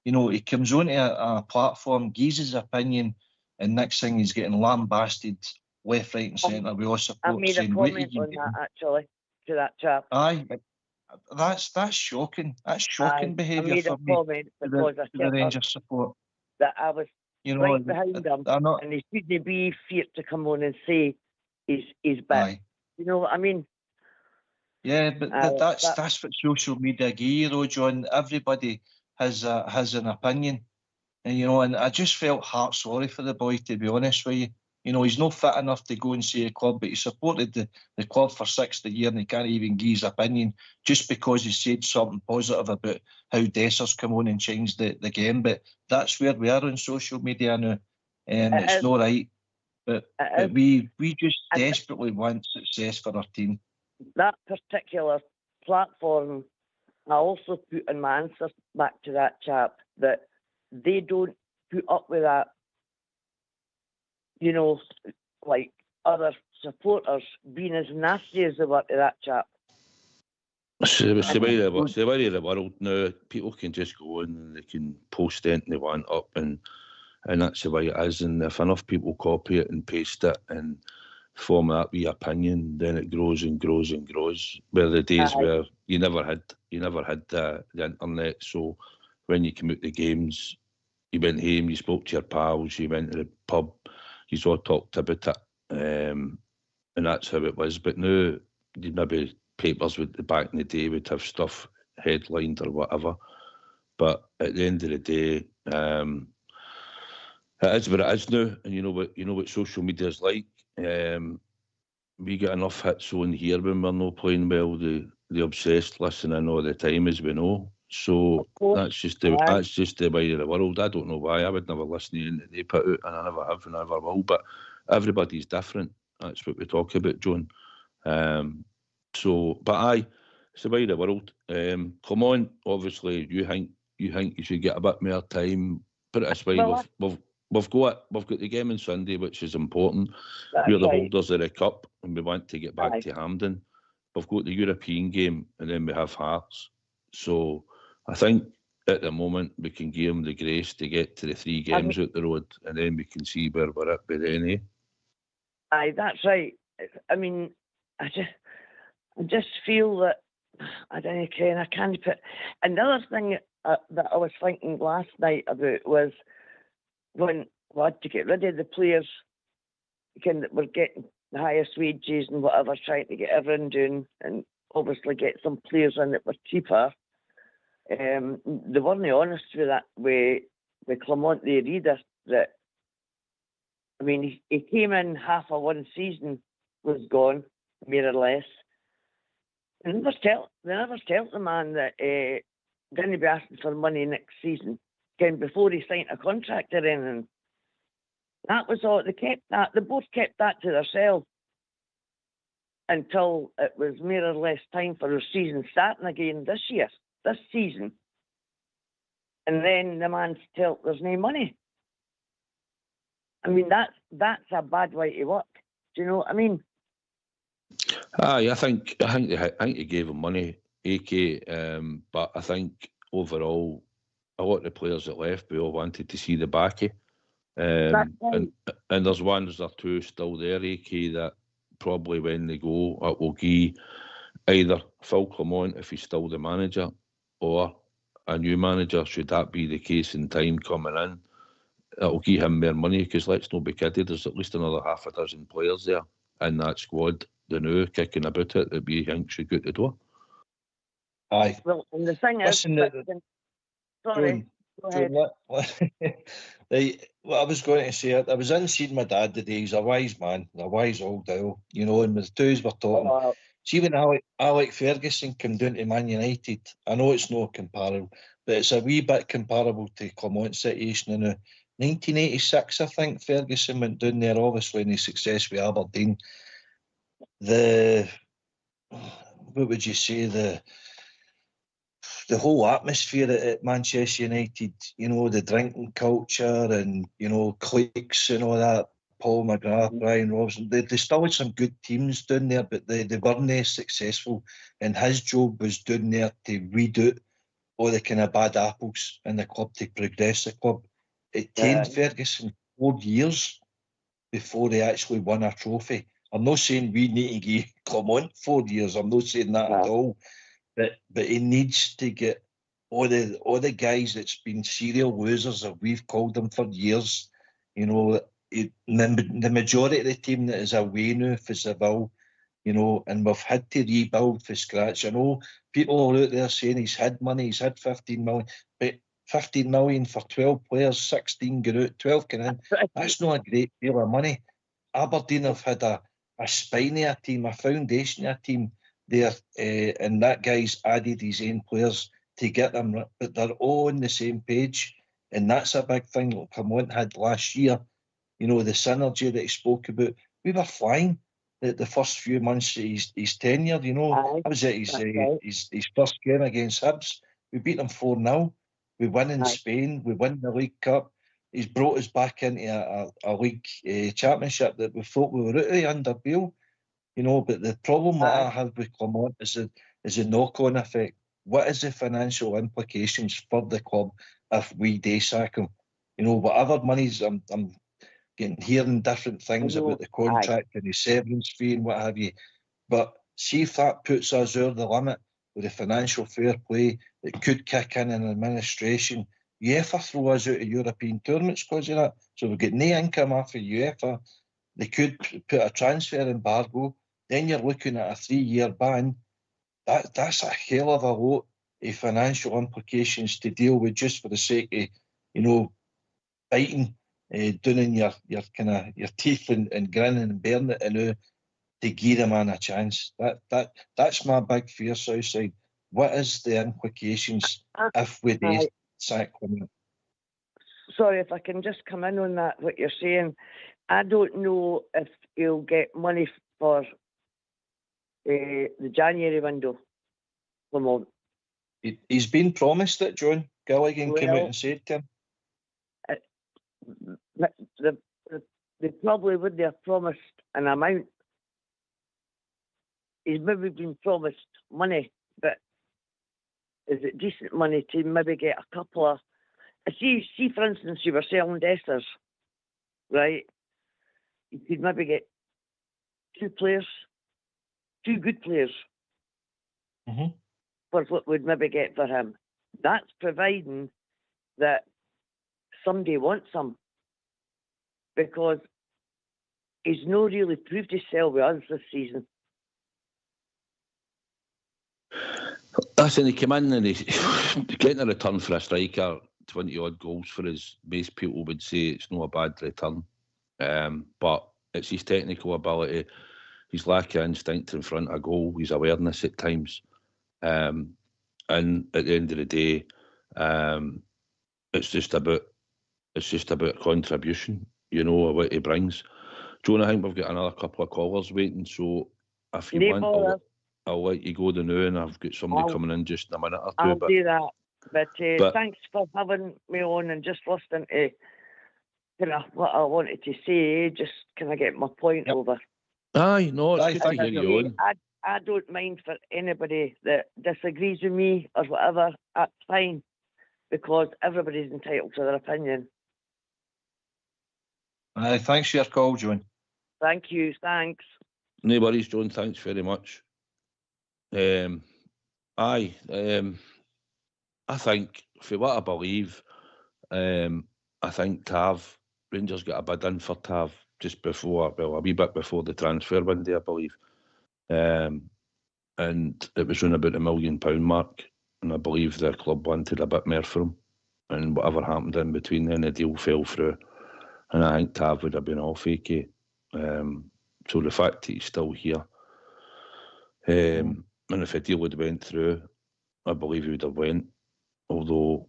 He comes onto a platform, gives his opinion, and next thing he's getting lambasted left, right, and centre. We all support. I made a comment on that actually to that chap. Aye, that's shocking. That's shocking behaviour for me. I made a comment because the Rangers support. That I was right behind him, and he shouldn't be feared to come on and say he's bit. Aye. You know what I mean? Yeah, but that's what social media give you, though, John. Everybody has an opinion, and I just felt heart sorry for the boy, to be honest with you. He's not fit enough to go and see a club, but he supported the club for 60 years and he can't even give his opinion just because he said something positive about how Dessers come on and changed the game. But that's where we are on social media now, and it's not right. But we just desperately want success for our team. That particular platform, I also put in my answer back to that chap that they don't put up with that. Like other supporters being as nasty as they were to that chap. It's the way of the world now. People can just go in and they can post anything they want up, and that's the way it is. And if enough people copy it and paste it and form that wee opinion, then it grows and grows and grows. Where the days where you never had the internet, so when you came out the games, you went home, you spoke to your pals, you went to the pub. You all talked about it, and that's how it was. But now, maybe papers back in the day would have stuff headlined or whatever. But at the end of the day, it is what it is now. And you know what social media is like. We get enough hits on here when we're not playing well. The obsessed listening all the time, as we know. So that's just the way of the world. I don't know why. I would never listen to anything they put out, and I never have and I never will. But everybody's different. That's what we talk about, John. But aye, it's the way of the world. Come on, obviously you think you should get a bit more time. Put it this way, we've got the game on Sunday, which is important. We're the holders of the cup, and we want to get back to Hampden. We've got the European game, and then we have Hearts. So I think at the moment we can give them the grace to get to the 3 games out the road, and then we can see where we're at by then, eh? Aye, that's right. I mean, I just feel that I don't know, Ken, I can't put. Another thing that I was thinking last night about was when we had to get rid of the players that were getting the highest wages and whatever, trying to get everyone doing, and obviously get some players in that were cheaper. They weren't honest with that with Clement, the reader, that I mean he came in half of one season, was gone, more or less. They never tell the man that didn't be asking for money next season, before he signed a contract or anything. That was all. They kept that. They both kept that to themselves until it was more or less time for the season starting again this season. And then the man's told there's no money. I mean, that's a bad way to work. Do you know what I mean? Aye, I think they gave him money, AK. But I think overall, a lot of the players that left, we all wanted to see the backy. And there's one or two still there, AK, that probably when they go, it will give either Phil Clement, if he's still the manager, or a new manager, should that be the case in time coming in. it'll give him more money, because let's not be kidded, there's at least another half a dozen players there in that squad, the new kicking about it, that we think should go to the door. Aye. Well, and the thing Listen, is, sorry, go ahead. Right, what I was going to say, I was in seeing my dad today. He's a wise man, a wise old owl, you know, and with the twos we're talking. See, when Alec Ferguson came down to Man United, I know it's not comparable, but it's a wee bit comparable to Clement's situation. In 1986, I think, Ferguson went down there, obviously, in his success with Aberdeen. What would you say, the whole atmosphere at Manchester United, you know, the drinking culture and, you know, cliques and all that, Paul McGrath, Brian Robson, they still had some good teams down there, but they weren't as successful. And his job was down there to weed out all the kind of bad apples in the club, to progress the club. It took Ferguson 4 years before they actually won a trophy. I'm not saying we need to give Clement 4 years. I'm not saying that at all. But he needs to get all the guys that's been serial losers, as we've called them for years. You know, the majority of the team that is away now for Seville, you know, and we've had to rebuild from scratch. I know people are out there saying he's had money, he's had 15 million, but 15 million for 12 players, 16 get out, 12 can in. That's not a great deal of money. Aberdeen have had a spine of a team, a foundation of a team there, and that guy's added his own players to get them, but they're all on the same page, and that's a big thing that Clement had last year. You know, the synergy that he spoke about. We were flying the first few months of his tenure. You know, I was at his first game against Hibs. We beat them 4-0. We win in Spain. We win the League Cup. He's brought us back into a league championship that we thought we were out of under Beale. You know, but the problem that I have with Clement is a knock-on effect. What is the financial implications for the club if we do sack him? You know, whatever monies, I'm hearing different things about the contract and the severance fee and what have you. But see if that puts us over the limit with the financial fair play that could kick in administration. UEFA throw us out of European tournaments because of that. So we've got no income off of UEFA. They could put a transfer embargo. Then you're looking at a 3-year ban. That's a hell of a lot of financial implications to deal with just for the sake of, you know, biting down in your teeth and grinning and bearing it, and to give a man a chance. That's my big fear, Southside. What is the implications if we do sack Clement? Sorry, if I can just come in on that, what you're saying. I don't know if he'll get money for the January window. Clement. He's been promised it, John. Gilligan came out and said to him. They probably wouldn't have promised an amount. He's maybe been promised money, but is it decent money to maybe get a couple of... See, for instance, you were selling Desters, right? You could maybe get 2 players, 2 good players, for what we'd maybe get for him. That's providing that somebody wants him, because he's not really proved himself with us this season. Listen, he came in and he's getting a return for a striker, 20-odd goals for us. Most people would say it's not a bad return. But it's his technical ability, his lack of instinct in front of goal, his awareness at times. And at the end of the day, it's just about contribution, you know, what he brings. John, I think we've got another couple of callers waiting, so if you want, I'll let you go to now, and I've got somebody coming in just in a minute or two. I'll do that. But thanks for having me on and just listening to what I wanted to say. Just can I get my point over? Aye, no, it's good to hear you on. I don't mind for anybody that disagrees with me or whatever. That's fine, because everybody's entitled to their opinion. Thanks for your call, John. Thank you. Thanks. No worries, John. Thanks very much. I think, for what I believe, I I think Rangers got a bid in for Tav just before, well, a wee bit before the transfer window, I believe. And it was around about the £1 million mark, and I believe their club wanted a bit more for him. And whatever happened in between then, the deal fell through, and I think Tav would have been off AK. So the fact that he's still here, and if the deal would have went through, I believe he would have went, although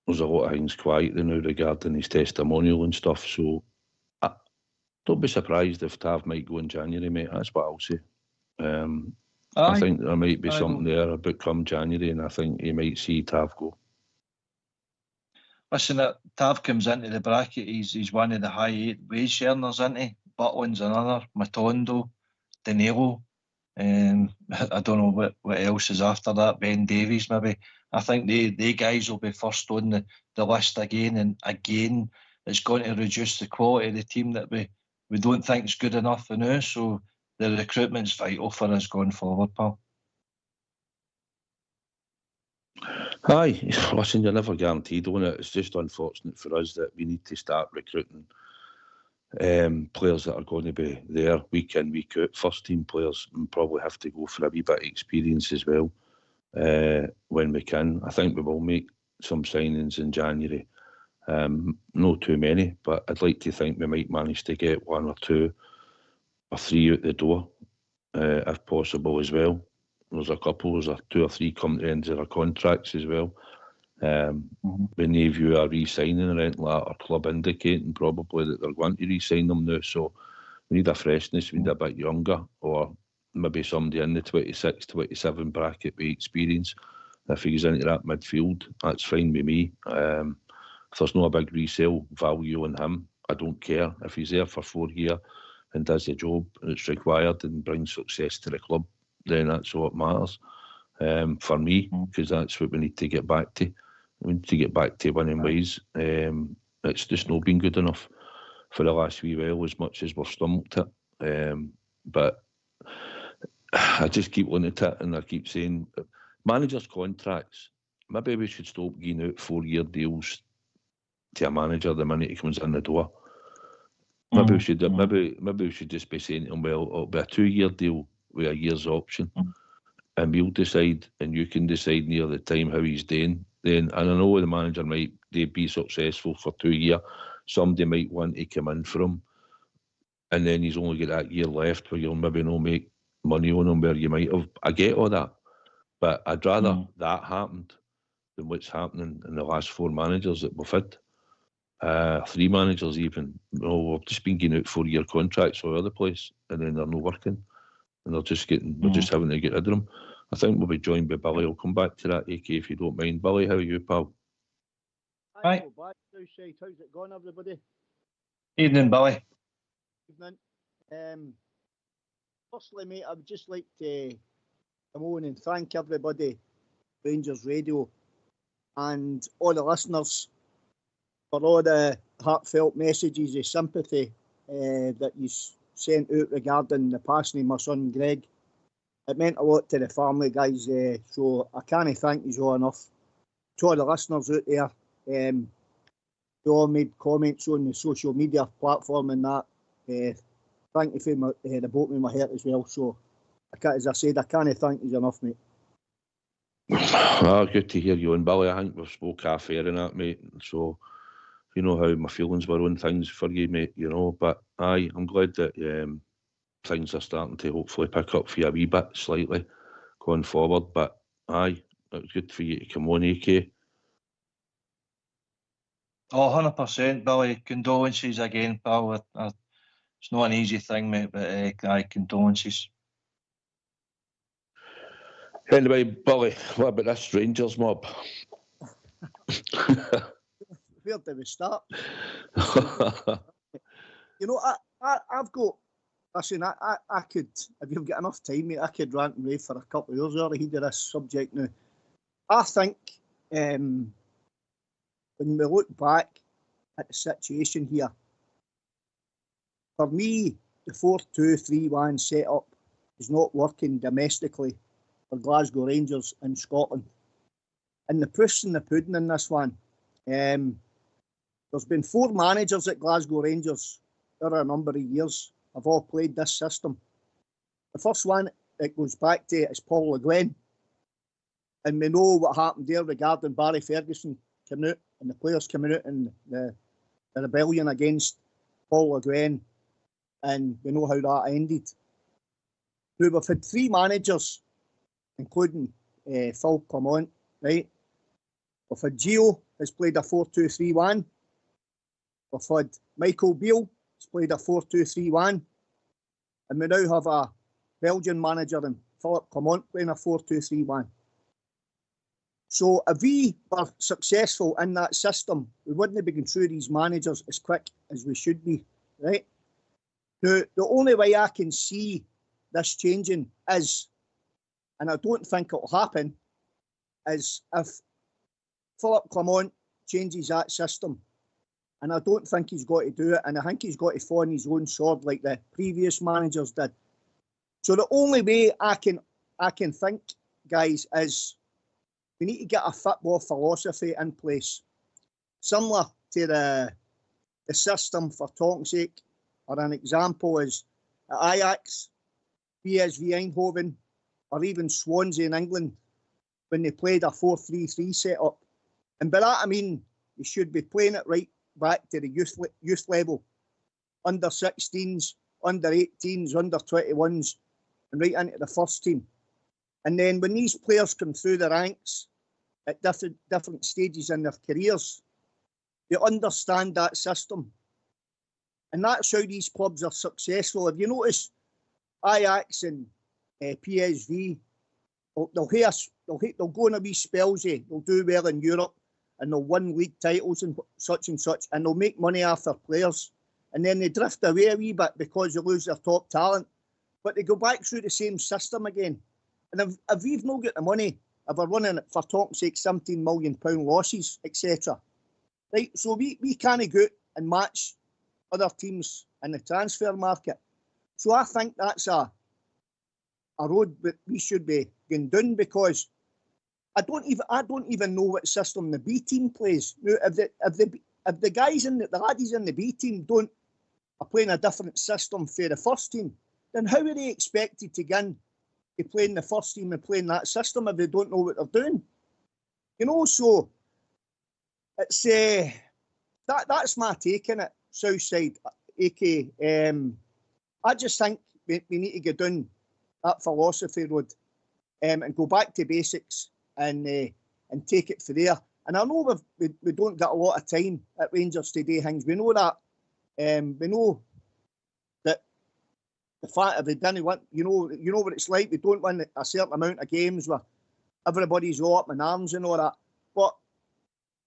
there's a lot of things quiet now regarding his testimonial and stuff, so don't be surprised if Tav might go in January, mate. That's what I'll say. I think there might be something there about come January, and I think you might see Tav go. Listen, Tav comes into the bracket, he's one of the high 8 wage earners, isn't he? Butlin's another, Matondo, Danilo. I don't know what else is after that, Ben Davies maybe. I think they guys will be first on the list again, and again it's going to reduce the quality of the team that we don't think is good enough for now. So the recruitment's vital for us going forward, pal. Aye, listen, you're never guaranteed on it. It's just unfortunate for us that we need to start recruiting players that are going to be there week in, week out. First team players, and probably have to go for a wee bit of experience as well when we can. I think we will make some signings in January. No too many, but I'd like to think we might manage to get 1 or 2 or 3 out the door, if possible as well. There's a couple, there's 2 or 3 coming to the end of their contracts as well. When they view a re-signing or anything like that, or club indicating probably that they're going to re-sign them now. So we need a freshness, we need a bit younger, or maybe somebody in the 26, 27 bracket with experience. If he goes into that midfield, that's fine with me. If there's no a big resale value in him, I don't care. If he's there for 4 years and does the job that's required and brings success to the club, then that's what matters for me, because that's what we need to get back to. We need to get back to winning ways. It's just not been good enough for the last wee while, as much as we've stomached it. But I just keep looking at it, and I keep saying, managers' contracts, maybe we should stop giving out 4-year deals to a manager the minute he comes in the door. Maybe we should maybe we should just be saying to him, well, it'll be a 2-year deal with a year's option, and we'll decide, and you can decide near the time how he's doing. Then, and I know the manager might be successful for 2 years. Somebody might want to come in for him, and then he's only got that year left where you'll maybe not make money on him where you might have. I get all that, but I'd rather that happened than what's happening in the last 4 managers that we've had. 3 managers even. We've just been getting out 4-year contracts all over the place, and then they're not working, and they're just having to get rid of them. I think we'll be joined by Billy. I'll come back to that, AK, if you don't mind. Billy, how are you, pal? Hi. How's it going, everybody? Evening, Billy. Evening. Firstly, mate, I would just like to come on and thank everybody, Rangers Radio, and all the listeners for all the heartfelt messages of sympathy that you sent out regarding the passing of my son Greg. It meant a lot to the family, guys, so I can't thank you all enough. To all the listeners out there, they all made comments on the social media platform and that. Thank you for the bottom of my heart as well. So, as I said, I can't thank you enough, mate. Good to hear you. And Billy, I think we've spoke half air in that, mate. So, you know how my feelings were on things for you, mate, you know. But aye, I'm glad that things are starting to hopefully pick up for you a wee bit, slightly, going forward. But aye, it was good for you to come on, AK. Oh, 100%, Billy. Condolences again, pal. It's not an easy thing, mate, but aye, condolences. Anyway, Billy, what about this Rangers mob? Where do we start? You know, I've got... Listen, I could, if you've got enough time, mate, I could rant and rave for a couple of hours over here to this subject now. I think when we look back at the situation here, for me, the 4-2-3-1 setup is not working domestically for Glasgow Rangers in Scotland. And the proof's in the pudding in this one. there's been 4 managers at Glasgow Rangers over a number of years have all played this system. The first one it goes back to is Paul Le Guen. And we know what happened there regarding Barry Ferguson coming out and the players coming out in the rebellion against Paul Le Guen. And we know how that ended. Now, we've had 3 managers, including Phil Clement, right? We've had Gio, has played a 4-2-3-1. We've had Michael Beale, has played a 4-2-3-1. And we now have a Belgian manager in Philip Clement playing a 4-2-3-1. So if we were successful in that system, we wouldn't be going through these managers as quick as we should be, right? Now, the only way I can see this changing is, and I don't think it'll happen, is if Philip Clement changes that system. And I don't think he's got to do it, and I think he's got to fall on his own sword like the previous managers did. So the only way I can think, guys, is we need to get a football philosophy in place, similar to the system, for talking's sake, or an example is at Ajax, PSV Eindhoven, or even Swansea in England, when they played a 4-3-3 setup. And by that I mean you should be playing it right back to the youth level, under 16s, under 18s, under 21s, and right into the first team. And then when these players come through the ranks at different stages in their careers, they understand that system. And that's how these clubs are successful. If you notice, Ajax and PSV, they'll go on a wee spellsy, they'll do well in Europe, and they'll win league titles and such, and they'll make money off their players. And then they drift away a wee bit because they lose their top talent. But they go back through the same system again. And if we've not got the money, if we're running it, for talk's sake, £17 million losses, etc., right? So we can't go out and match other teams in the transfer market. So I think that's a road that we should be going down, because I don't even know what system the B team plays. Now, if the guys in the laddies in the B team are playing a different system for the first team, then how are they expected to get in to play in the first team and playing that system if they don't know what they're doing? You know, so it's that's my take on it, Southside, AK. I just think we need to get down that philosophy road and go back to basics and take it from there. And I know we don't get a lot of time at Rangers today, Hings. We know that. We know that the fact if we didn't win, you know what it's like. We don't win a certain amount of games where everybody's all up in arms and all that. But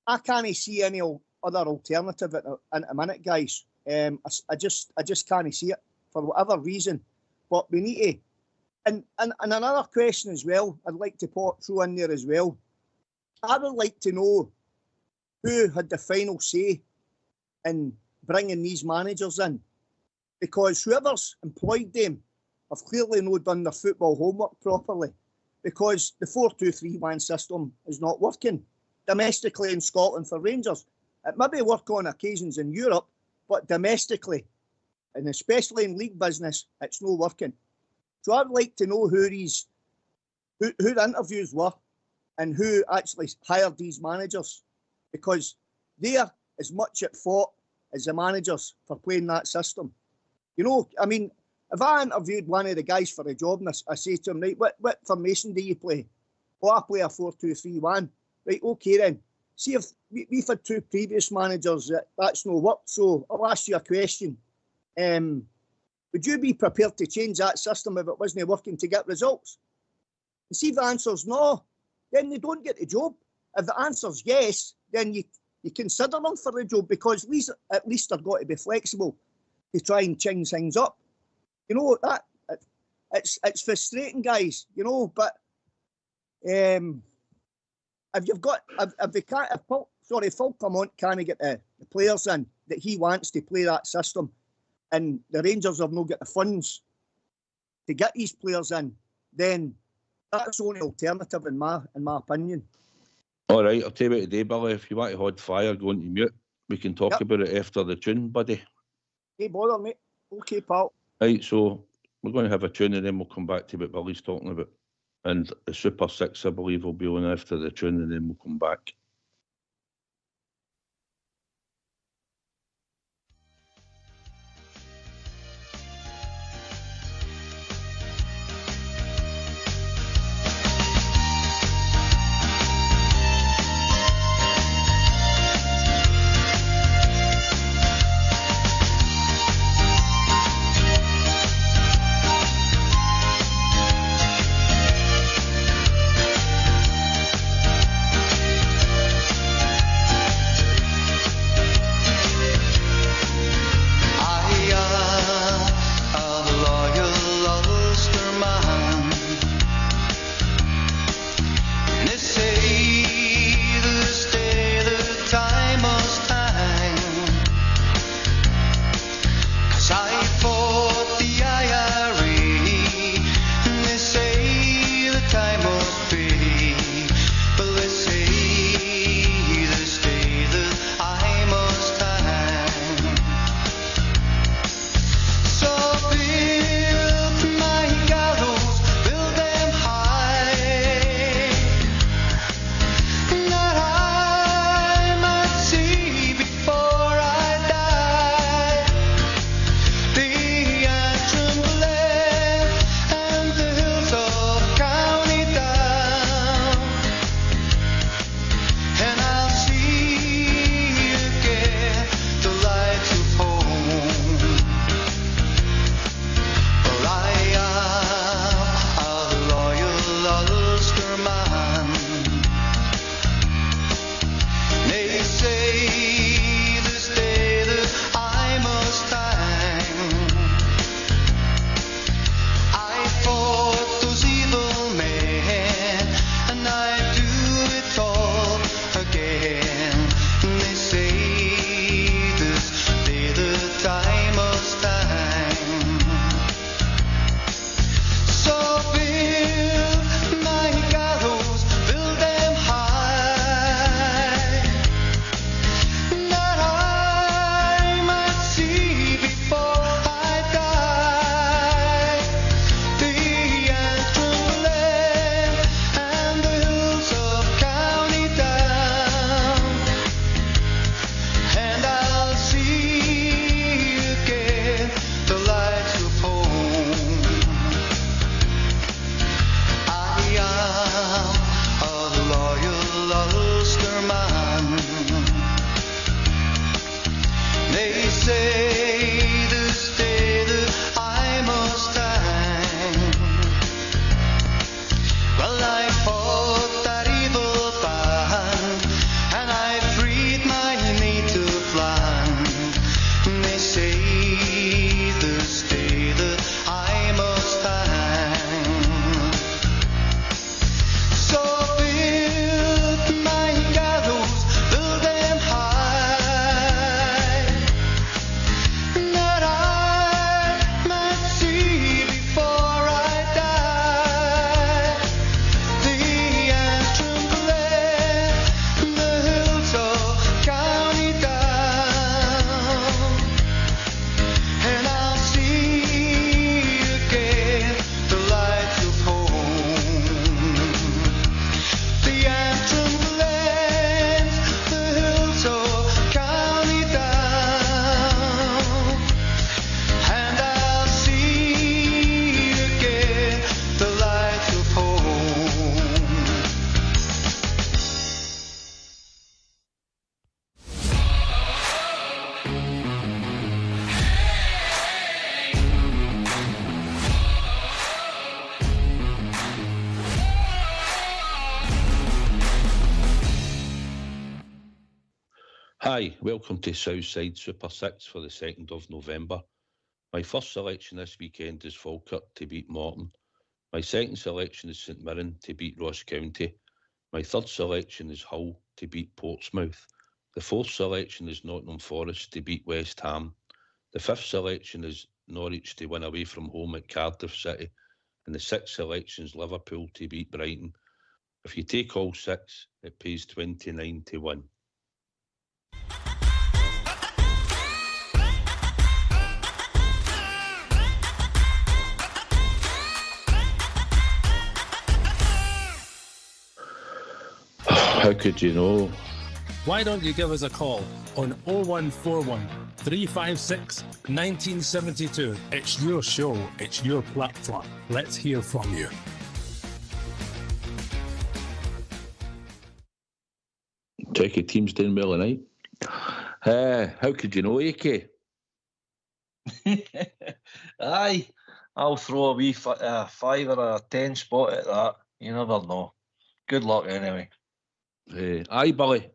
I can't see any other alternative in a minute, guys. I just can't see it for whatever reason. But we need to. And another question as well, I'd like to throw in there as well. I would like to know who had the final say in bringing these managers in, because whoever's employed them have clearly not done their football homework properly, because the 4-2-3-1 system is not working domestically in Scotland for Rangers. It may work on occasions in Europe, but domestically, and especially in league business, it's not working. So I'd like to know who the interviews were and who actually hired these managers, because they're as much at fault as the managers for playing that system. You know, I mean, if I interviewed one of the guys for a job and I say to him, right, what formation do you play? Oh, I play a 4-2-3-1. Right, okay then. See, if we've had 2 previous managers that's no work, so I'll ask you a question. Would you be prepared to change that system if it wasn't working to get results? And see if the answer's no, then they don't get the job. If the answer's yes, then you consider them for the job, because at least they've got to be flexible to try and change things up. You know, that it's frustrating, guys, you know, but Phil Clement can't get the players in that he wants to play that system, and the Rangers have not got the funds to get these players in, then that's the only alternative in my opinion. All right, I'll tell you what today, Billy. If you want to hold fire, go into mute. we can talk about it after the tune, buddy. Hey, bother, mate. Okay, pal. Right, so we're going to have a tune and then we'll come back to what Billy's talking about. And the Super 6, I believe, will be on after the tune and then we'll come back. Hi, welcome to Southside Super 6 for the 2nd of November. My first selection this weekend is Falkirk to beat Morton. My second selection is St Mirren to beat Ross County. My third selection is Hull to beat Portsmouth. The fourth selection is Nottingham Forest to beat West Ham. The fifth selection is Norwich to win away from home at Cardiff City. And the sixth selection is Liverpool to beat Brighton. If you take all six, it pays 29 to win. How could you know? Why don't you give us a call on 0141 356 1972? It's your show, it's your platform. Let's hear from you. Check your team's doing well tonight. How could you know, AK? Aye, I'll throw a wee 5 or a 10 spot at that. You never know. Good luck anyway. Aye, Billy.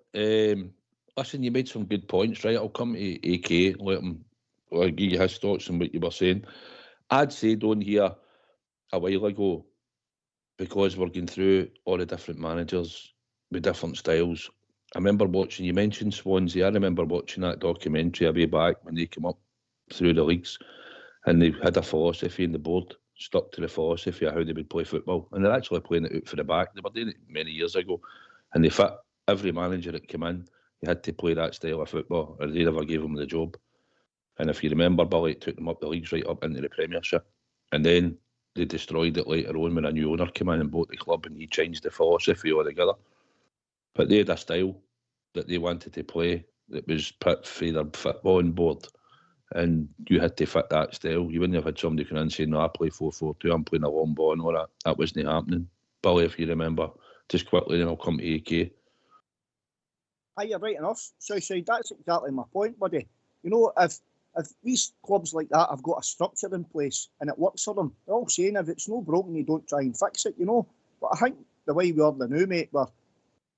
Listen, you made some good points, right? I'll come to AK, let him give you his thoughts on what you were saying. I'd said on here a while ago, because we're going through all the different managers with different styles. I remember watching, you mentioned Swansea, I remember watching that documentary a way back when they came up through the leagues, and they had a philosophy in the board, stuck to the philosophy of how they would play football, and they're actually playing it out for the back. They were doing it many years ago, and they fit every manager that came in. They had to play that style of football, or they never gave them the job. And if you remember, Billy, it took them up the leagues right up into the Premiership, and then they destroyed it later on when a new owner came in and bought the club, and he changed the philosophy altogether. But they had a style that they wanted to play that was put for their footballing board, and you had to fit that style. You wouldn't have had somebody come in saying, no, I play 4-4-2, I'm playing a long ball and all that. That wasn't happening. Billy, if you remember, just quickly, then I'll come to AK. Aye, you're right enough. So that's exactly my point, buddy. You know, if these clubs like that have got a structure in place and it works for them, they're all saying if it's no broken, you don't try and fix it, you know. But I think the way we are the now, mate, I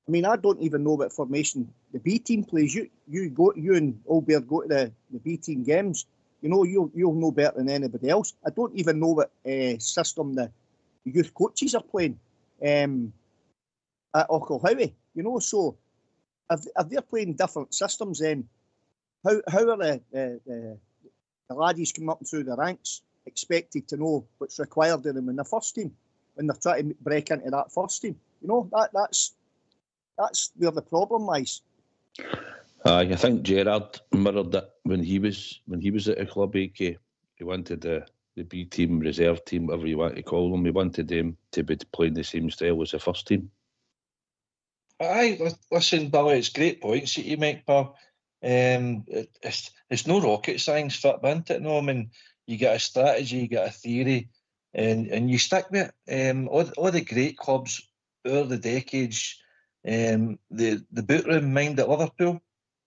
mean, I don't even know what formation the B team plays. You and Albert go to the B team games. You know, you'll know better than anybody else. I don't even know what system the youth coaches are playing at Auckland. You know, so if they're playing different systems, then how are the laddies coming up through the ranks expected to know what's required of them in the first team when they're trying to break into that first team? You know, that's where the problem lies. I think Gerrard mirrored it when he was at the club, AK. He wanted the B team, reserve team, whatever you want to call them. He wanted them to be playing the same style as the first team. Aye, listen, Billy, it's great points that you make, pal. It's no rocket science, fit into it. No, I mean, you get a strategy, you get a theory, and you stick with it. All the great clubs over the decades, the boot room mind at Liverpool,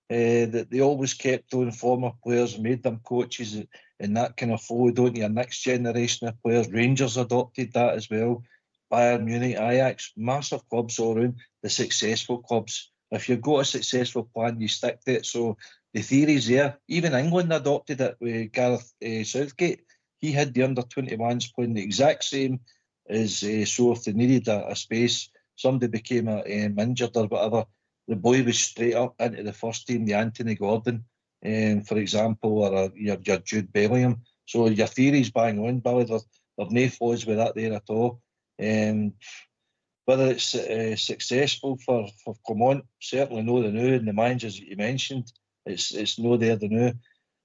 that they always kept on former players, made them coaches, and that kind of flowed on to your next generation of players. Rangers adopted that as well. Bayern Munich, Ajax, massive clubs all around, the successful clubs. If you've got a successful plan, you stick to it. So the theory's there. Even England adopted it with Gareth Southgate. He had the under-21s playing the exact same as so if they needed a space, somebody became injured or whatever, the boy was straight up into the first team, the Anthony Gordon, for example, or your Jude Bellingham. So your theory's bang on, Billy. There's no flaws with that there at all. Whether it's successful for Clement, certainly no the new, and the managers that you mentioned, it's no there the new.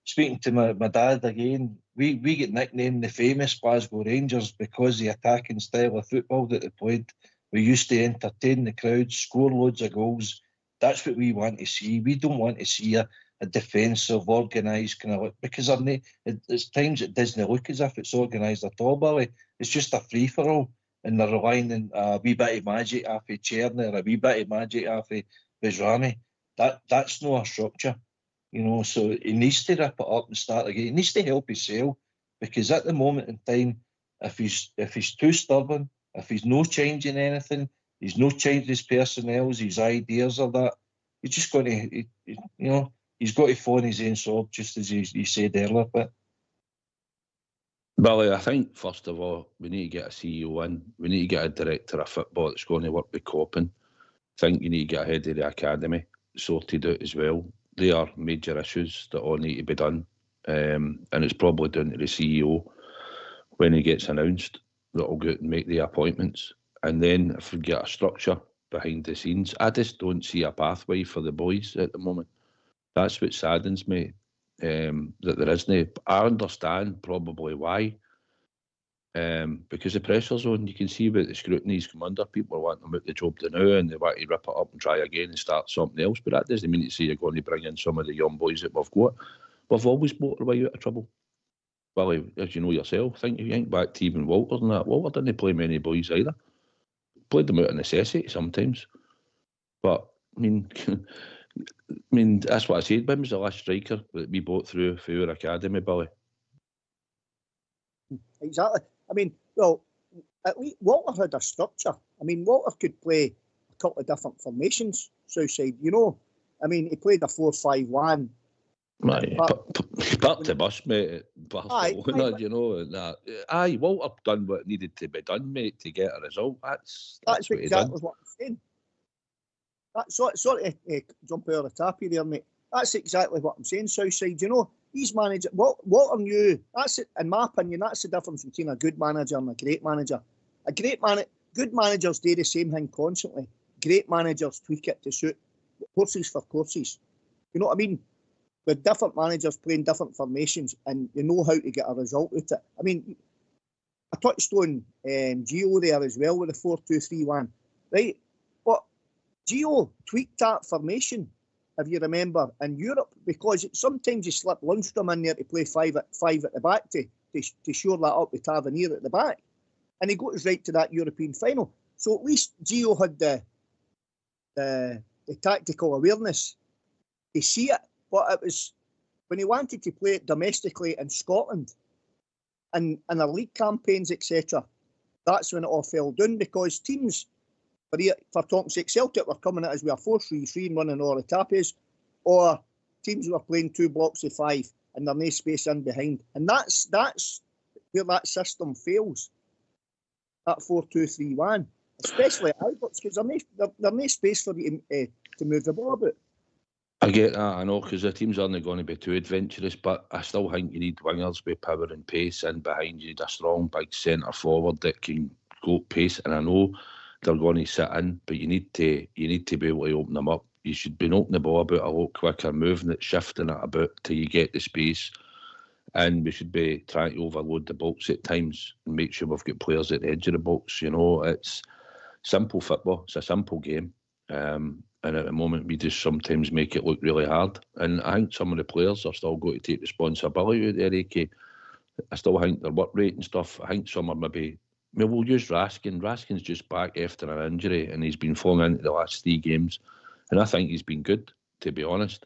Speaking to my dad again, we get nicknamed the famous Glasgow Rangers because the attacking style of football that they played. We used to entertain the crowd, score loads of goals. That's what we want to see. We don't want to see a defensive, organised kind of look, because it's times it doesn't look as if it's organised at all, Billy. It's just a free-for-all, and they're relying on a wee bit of magic off of Cherny or a wee bit of magic off of Bizrani. That's not a structure, you know, so he needs to rip it up and start again. He needs to help himself, because at the moment in time, if he's too stubborn, if he's no changing anything, he's no changing his personnel, his ideas or that, he's just going to, he's got to fall on his own sword, just as he said earlier. But Billy, I think, first of all, we need to get a CEO in. We need to get a director of football that's going to work with Coppin. I think you need to get ahead of the academy sorted out as well. They are major issues that all need to be done. And it's probably down to the CEO when he gets announced that will go out and make the appointments. And then if we get a structure behind the scenes, I just don't see a pathway for the boys at the moment. That's what saddens me, that there isn't. I understand probably why. because the pressure's on. You can see what the scrutiny's come under. People are wanting them out the job to now, and they want to rip it up and try again and start something else. But that doesn't mean to say you're going to bring in some of the young boys that we've got. We've always bought our way out of trouble. Well, as you know yourself, think back to even Walter and that. Walter didn't play many boys either. Played them out of necessity sometimes. But I mean, that's what I said. When was the last striker that we bought through our academy, Billy? Exactly. I mean, well, at least Walter had a structure. I mean, Walter could play a couple of different formations, Southside, you know. I mean, he played a 4-5-1. Aye, part the bus, mate, at Barcelona, you know. And that. Aye, Walter done what needed to be done, mate, to get a result. That's exactly what I'm saying. Sorry to jump out of the tap here there, mate. That's exactly what I'm saying, Southside. You know, he's managed. Walter knew. That's it. In my opinion, that's the difference between a good manager and a great manager. Good managers do the same thing constantly. Great managers tweak it to suit horses for courses. You know what I mean? With different managers playing different formations, and you know how to get a result out of it. I mean, I touched on Gio there as well with the 4-2-3-1, right? But Gio tweaked that formation, if you remember, in Europe, because sometimes you slip Lundstrom in there to play five at the back to shore that up with Tavernier at the back, and he goes right to that European final. So at least Gio had the tactical awareness to see it. But it was when he wanted to play it domestically in Scotland and in our league campaigns, etc. That's when it all fell down, because teams, for talking sake, Celtic were coming at us with a 4-3-3 and running all the tappies, or teams were playing 2 blocks of 5 and there's no space in behind. And that's where that system fails, that 4-2-3-1, especially at Alberts, because there's no space for you to move the ball about. I get that, I know, because the teams aren't going to be too adventurous, but I still think you need wingers with power and pace in behind you. You need a strong big centre forward that can go pace, and I know they're going to sit in, but you need to be able to open them up. You should be opening the ball about a lot quicker, moving it, shifting it about till you get the space, and we should be trying to overload the box at times and make sure we've got players at the edge of the box. You know, it's simple football. It's a simple game. And at the moment, we just sometimes make it look really hard. And I think some of the players are still going to take responsibility out there, Akey. I still think their work rate and stuff, I think some are maybe... we'll use Raskin. Raskin's just back after an injury, and he's been flung into the last 3 games. And I think he's been good, to be honest.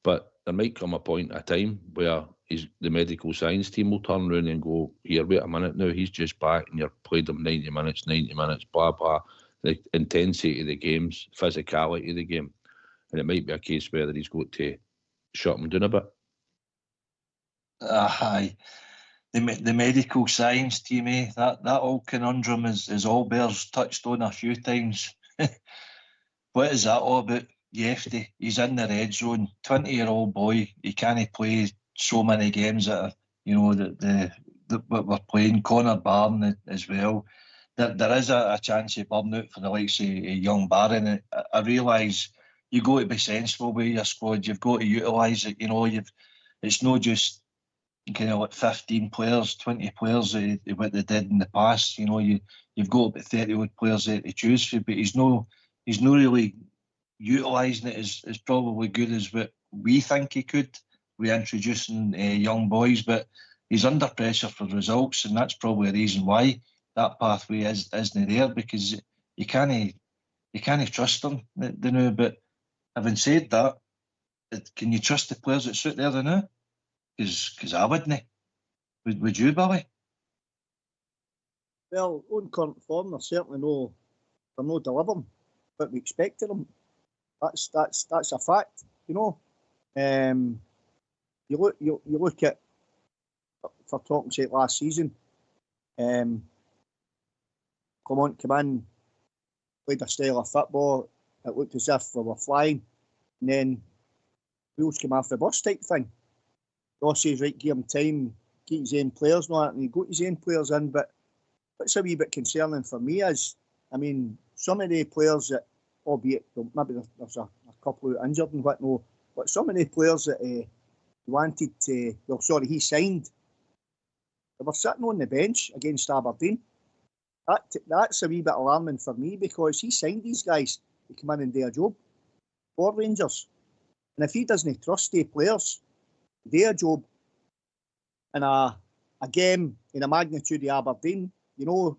But there might come a point in time where the medical science team will turn around and go, here, wait a minute now, he's just back, and you've played him 90 minutes, blah, blah. The intensity of the games, physicality of the game, and it might be a case where he's got to shut him down a bit. Aye, the medical science team, that old conundrum is all Bears touched on a few times. What is that all about? Yefty, he's in the red zone, 20-year-old boy. He can't play so many games that what we're playing. Connor Barron as well. There is a chance of burnout for the likes of young Barron. I realise you've got to be sensible with your squad. You've got to utilise it. You know, it's not just kind of like 15 players, 20 players what they did in the past. You know, you've got about 30 odd players to choose for, but he's no really utilising it as probably good as what we think he could. We're introducing young boys, but he's under pressure for results, and that's probably a reason why that pathway isn't there, because you can't trust them, you know. But having said that, can you trust the players that sit there now? Because I wouldn't. Would you, Billy? Well, on current form, they're certainly no delivering, but we expected them. That's a fact, you know. You look at, for talking sake, last season. Come in, played a style of football. It looked as if we were flying, and then wheels came off the bus type thing. Ross says, right, give him time, get his own players and all that, and he got his own players in. But what's a wee bit concerning for me is, I mean, some of the players that, albeit maybe there's a couple of injured and whatnot, but some of the players that he signed, They were sitting on the bench against Aberdeen. That's a wee bit alarming for me, because he signed these guys to come in and do a job for Rangers. And if he doesn't trust the players to do a job in a game in the magnitude of Aberdeen, you know,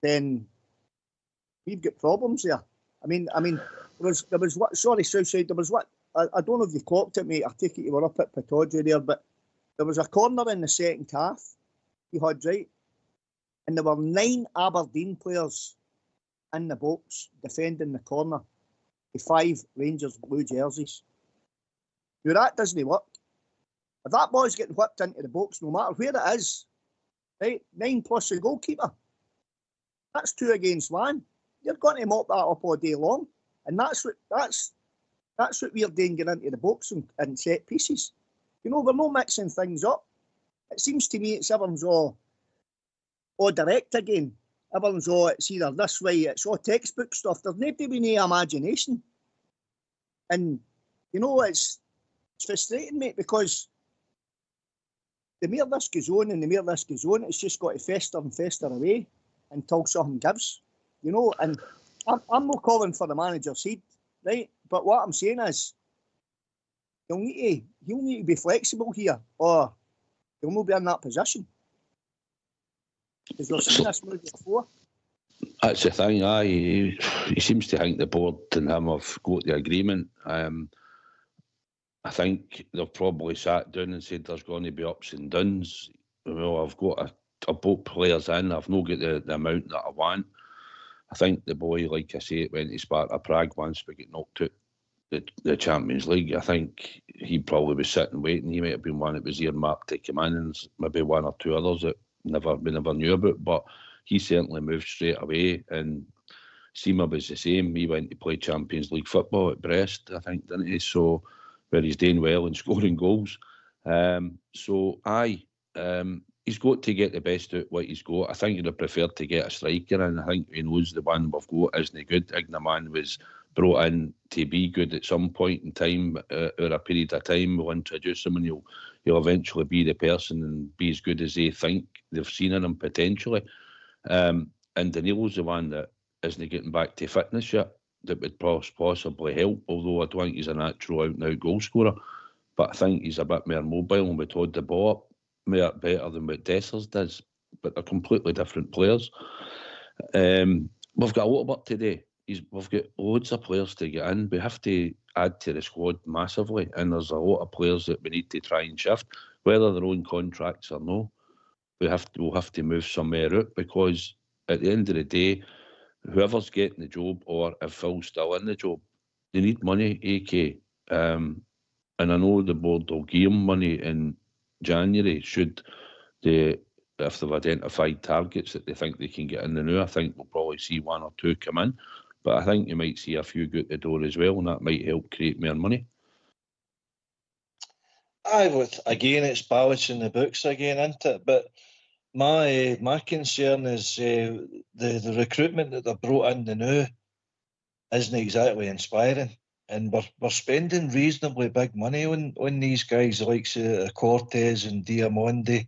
then we've got problems there. I mean, there was what? Sorry, Southside. There was what? I don't know if you clocked it, mate. I take it you were up at Pataudry there, but there was a corner in the second half. You had right, and there were 9 Aberdeen players in the box defending the corner, the 5 Rangers blue jerseys. Now that doesn't work. If that ball's getting whipped into the box, no matter where it is, right, 9 plus the goalkeeper, that's 2 against 1. You're going to mop that up all day long, and that's what we're doing, getting into the box and set pieces. You know, we're not mixing things up. It seems to me everyone's all direct again. Everyone's all, it's either this way, it's all textbook stuff. There's nobody with any imagination. And, you know, it's frustrating, mate, because the more this goes on and the more this goes on, it's just got to fester and fester away until something gives. You know, and I'm not calling for the manager's head, right? But what I'm saying is, he'll need to be flexible here, or he'll not be in that position. Because we've seen this movie before. That's the thing, aye. He seems to think the board and him have got the agreement. I think they've probably sat down and said there's going to be ups and downs. Well, I've got a boat players in. I've not got the amount that I want. I think the boy, like I say, it went to Sparta Prague once we get knocked out the Champions League. I think he probably was sitting waiting. He might have been one that was earmarked to come in, and maybe 1 or 2 others that we never knew about. But he certainly moved straight away, and Seema was the same. He went to play Champions League football at Brest, I think, didn't he? So where he's doing well and scoring goals. He's got to get the best out of what he's got. I think he'd have preferred to get a striker, and I think he knows the one we've got isn't good. Ignaman was brought in to be good at some point in time, or a period of time. We'll introduce him, and he'll eventually be the person and be as good as they think they've seen in him potentially. And Danilo's the one that isn't getting back to fitness yet, that would possibly help, although I don't think he's a natural out-and-out goal scorer. But I think he's a bit more mobile and would hold the ball up better than what Dessers does, but they're completely different players. We've got a lot of work to do. We've got loads of players to get in. We have to add to the squad massively, and there's a lot of players that we need to try and shift, whether they're on contracts or no. We'll have to move somewhere out, because at the end of the day, whoever's getting the job, or if Phil's still in the job, they need money, AK. And I know the board will give them money in January if they've identified targets that they think they can get in the new. I think we'll probably see 1 or 2 come in, but I think you might see a few go out the door as well, and that might help create more money. Again, it's balancing the books again, isn't it? But my concern is the recruitment that they've brought in the new isn't exactly inspiring. And we're spending reasonably big money on these guys, like Cortez and Diamondi,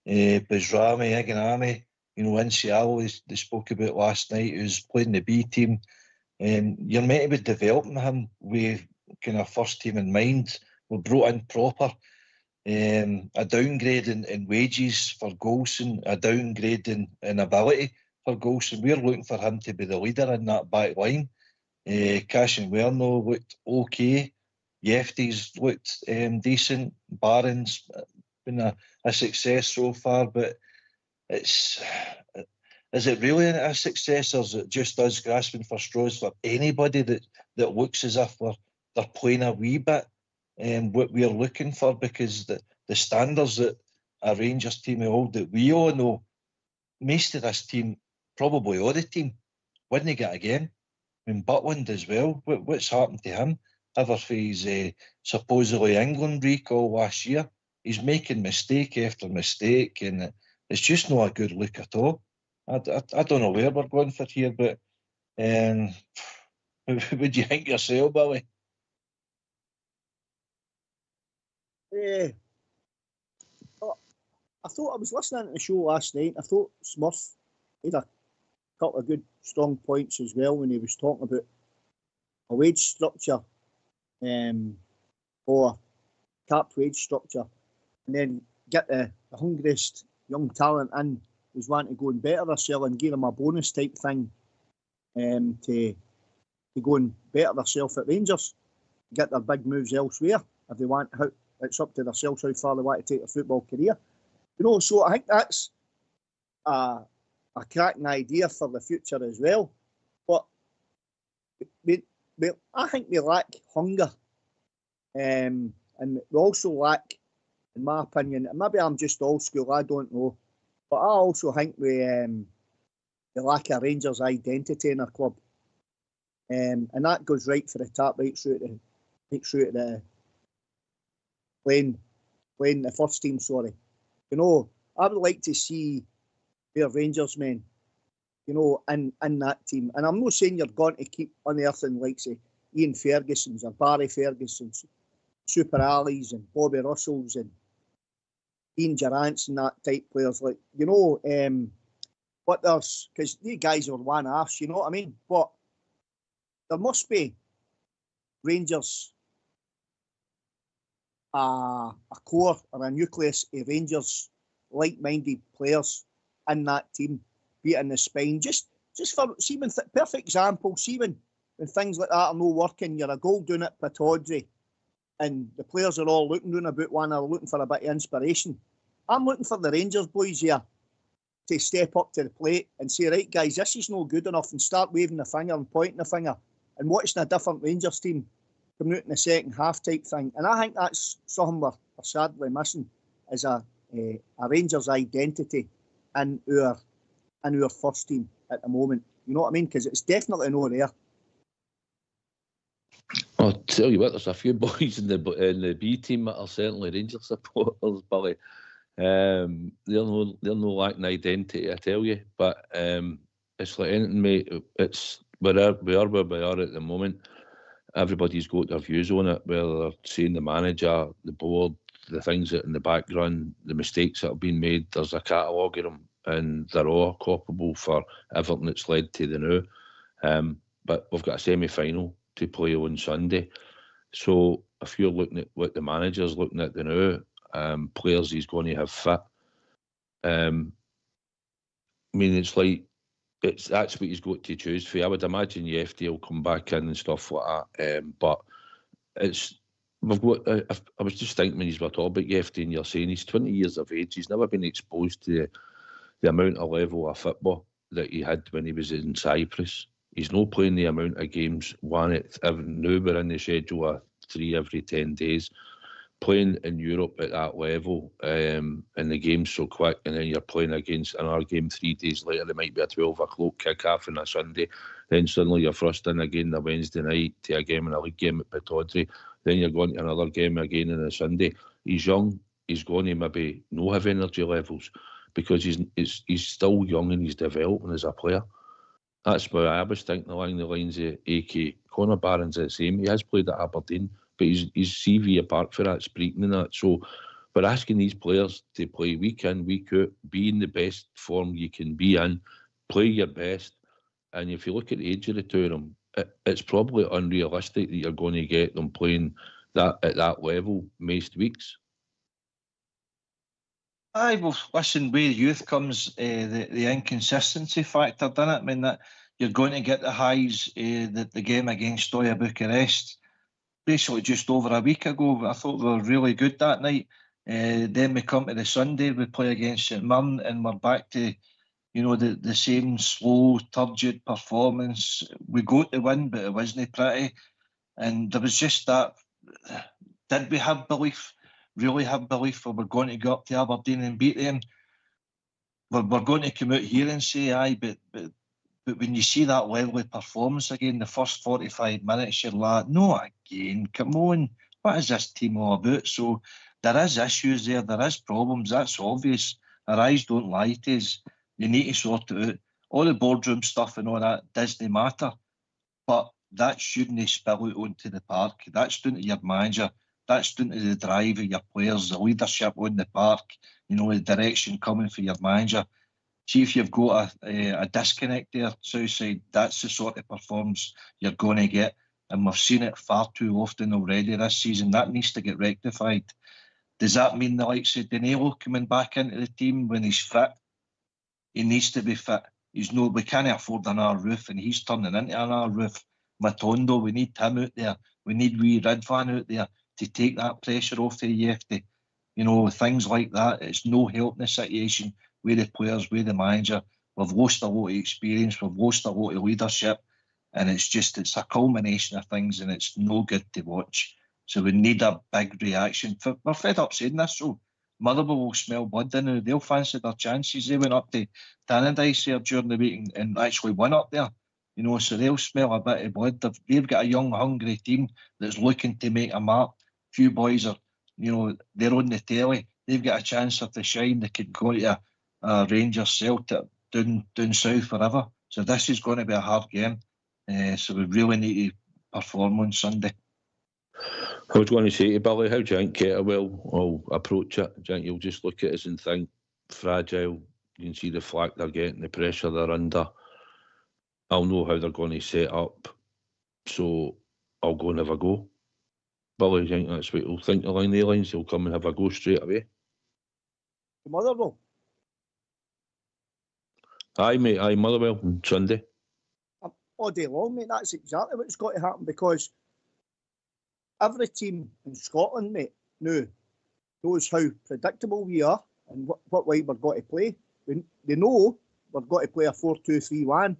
Bajrami, Iganami, Incialo, they spoke about last night, who's playing the B team. You're meant to be developing him with kind of first team in mind. We're brought in proper. A downgrade in wages for Golson, a downgrade in ability for Golson. We're looking for him to be the leader in that back line. Cash and Werno looked okay. Yefty's looked decent. Barron's been a success so far, but is it really a success, or is it just us grasping for straws for anybody that looks as if they're playing a wee bit what we're looking for? Because the standards that a Rangers team hold, that we all know, most of this team, probably all the team, wouldn't get a game. I mean, Butland as well. What's happened to him? Ever for his supposedly England recall last year, he's making mistake after mistake, and it's just not a good look at all. I don't know where we're going for here, but what do you think yourself, Billy? thought I was listening to the show last night. I thought Smurf had a couple of good, strong points as well when he was talking about a wage structure, or capped wage structure, and then get the hungriest young talent in who's wanting to go and better themselves and give them a bonus type thing, to go and better themselves at Rangers, get their big moves elsewhere if they want. It's up to themselves how far they want to take their football career. You know, so I think that's a cracking idea for the future as well. But I think we lack hunger, and we also lack, in my opinion, and maybe I'm just old school, I don't know, but I also think we lack a Rangers identity in our club, and that goes right for the top, right through to the playing the first team. Sorry, you know, I would like to see their Rangers men, you know, in that team. And I'm not saying you're going to keep unearthing like, say, Ian Ferguson's or Barry Ferguson's, Super Ali's and Bobby Russell's and Ian Durrant's and that type players, like, you know, but there's, because these guys are one arse, you know what I mean? But there must be Rangers, a core or a nucleus of Rangers like-minded players in that team, be it in the spine. Just for, see, when perfect example, see when things like that are not working, you're a goal doing at Pittodrie and the players are all looking round about one, are looking for a bit of inspiration. I'm looking for the Rangers boys here to step up to the plate and say, right guys, this is no good enough, and start waving the finger and pointing the finger and watching a different Rangers team coming out in the second half type thing. And I think that's something we're sadly missing, is a Rangers identity in our first team at the moment. You know what I mean? Because it's definitely not there. I'll tell you what, there's a few boys in the B team that are certainly Rangers supporters, Billy. They're no lacking identity, I tell you. But it's like anything, mate. It's we are where we are at the moment. Everybody's got their views on it, whether they're saying the manager, the board, the things that in the background, the mistakes that have been made. There's a catalogue of them, and they're all culpable for everything that's led to the now. But we've got a semi-final to play on Sunday. So if you're looking at what the manager's looking at the now, players he's going to have fit, I mean, it's like, that's what he's got to choose for. I would imagine the FD will come back in and stuff like that. But we've got. I was just thinking when you were talking about FD, and you're saying he's 20 years of age. He's never been exposed to the amount of level of football that he had when he was in Cyprus. He's not playing the amount of games. Now we're in the schedule of 3 every 10 days. Playing in Europe at that level, and the game's so quick, and then you're playing against another game 3 days later. There might be a 12 o'clock kick-off on a Sunday. Then suddenly you're thrust in again the Wednesday night to a game in a league game at Pittodrie. Then you're going to another game again on a Sunday. He's young. He's going to maybe not have energy levels because he's still young and he's developing as a player. That's why I was thinking along the lines of AK. Connor Barron's the same. He has played at Aberdeen, but his CV apart for that, Spreaking and that. So we're asking these players to play week in, week out, be in the best form you can be in, play your best. And if you look at the age of the two of them, it's probably unrealistic that you're going to get them playing that at that level most weeks. Aye, well, listen, where youth comes, the inconsistency factor, doesn't it? I mean, that you're going to get the highs, the game against Steaua Bucharest, basically just over a week ago. I thought we were really good that night. Then we come to the Sunday, we play against St Mirren, and we're back to, you know, the same slow, turgid performance. We got the win, but it wasn't pretty. And there was just that, did we have belief? Really have belief that we're going to go up to Aberdeen and beat them? We're going to come out here and say, aye, but when you see that level of performance again, the first 45 minutes, you're like, no, again, come on, what is this team all about? So there is issues there, there is problems, that's obvious. Our eyes don't lie to us. You need to sort it out. All the boardroom stuff and all that doesn't matter, but that shouldn't spill out onto the park. That's down to your manager that's down to the drive of your players, the leadership on the park, you know, the direction coming for your manager. See if you've got a disconnect there, Southside, that's the sort of performance you're going to get. And we've seen it far too often already this season. That needs to get rectified. Does that mean the likes of Danilo coming back into the team when he's fit? He needs to be fit. We can't afford another roof, and he's turning into another roof. Matondo, we need him out there. We need wee Ridvan out there to take that pressure off the Yefty. You know, things like that. It's no help in the situation with the players, with the manager. We've lost a lot of experience. We've lost a lot of leadership. And it's a culmination of things, and it's no good to watch. So we need a big reaction. We're fed up saying this, so Motherwell will smell blood in. They'll fancy their chances. They went up to Tannadice here during the week and actually won up there. You know, so they'll smell a bit of blood. They've got a young, hungry team that's looking to make a mark. Few boys are, you know, they're on the telly. They've got a chance to shine. They could go to a Rangers Celtic down south forever. So this is going to be a hard game. So we really need to perform on Sunday. I was going to say to Billy, how do you think Kettlewell will approach it? Do you think you'll just look at us and think fragile? You can see the flack they're getting, the pressure they're under. I'll know how they're going to set up, so I'll go and have a go. Billy, do you think that's what he'll think along the lines? He'll come and have a go straight away? Motherwell? Aye, mate, aye, Motherwell on Sunday. All day long, mate, that's exactly what's got to happen, because every team in Scotland, mate, now knows how predictable we are and what way we've got to play. They know we've got to play a 4-2-3-1,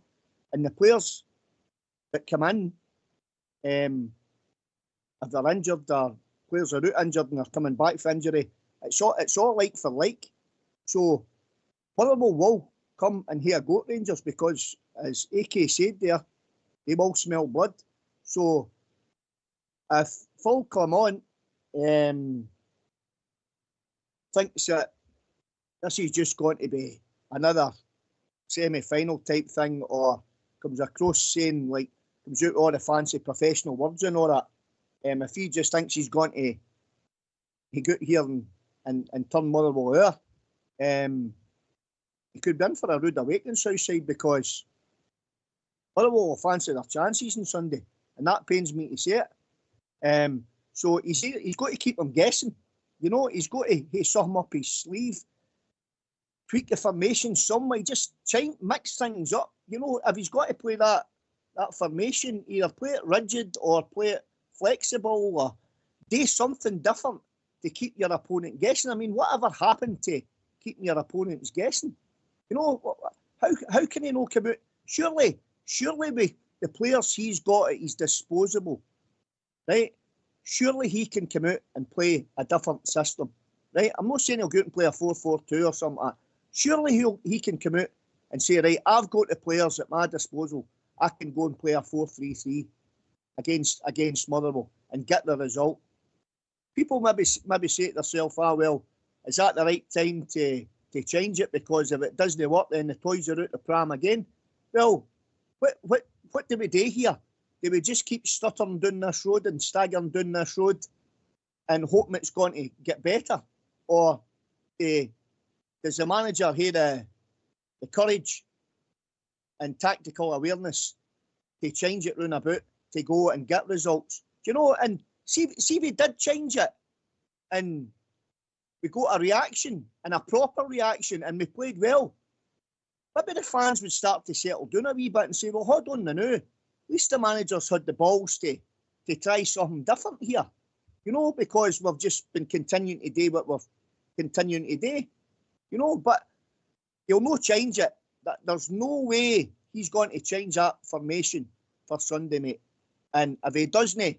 and the players that come in, if they're injured, their players are out injured and they're coming back for injury, it's all like for like. So Motherwell will come and hear go at Rangers, because, as AK said there, they will smell blood. So if Phil Clement thinks that this is just going to be another semi-final type thing, or comes across saying, like, comes out all the fancy professional words and all that, if he just thinks he's going to go here and turn Motherwell over, he could be in for a rude awakening, Southside, because Motherwell will fancy their chances on Sunday, and that pains me to say it. So he's got to keep them guessing. You know, he's got to have something up his sleeve, tweak the formation some way, just mix things up. You know, if he's got to play that formation, either play it rigid or play it flexible, or do something different to keep your opponent guessing. I mean, whatever happened to keeping your opponents guessing? You know, how can he not come out? Surely with the players he's got at his disposal, right? Surely he can come out and play a different system, right? I'm not saying he'll go out and play a 4-4-2 or something like that. Surely he can come out and say, right, I've got the players at my disposal. I can go and play a 4-3-3 against Motherwell and get the result. People maybe say to themselves, well, is that the right time to change it? Because if it doesn't work, then the toys are out the pram again. Well, what do we do here? Do we just keep stuttering down this road and staggering down this road and hoping it's going to get better? Or does the manager have the courage and tactical awareness to change it round about, to go and get results? Do you know, and see if he did change it and we got a reaction, and a proper reaction, and we played well, maybe the fans would start to settle down a wee bit and say, well, hold on now. At least the manager's had the balls to try something different here. You know, because we've just been continuing to do what we've continuing to do. You know, but he'll not change it. There's no way he's going to change that formation for Sunday, mate. And if he doesn't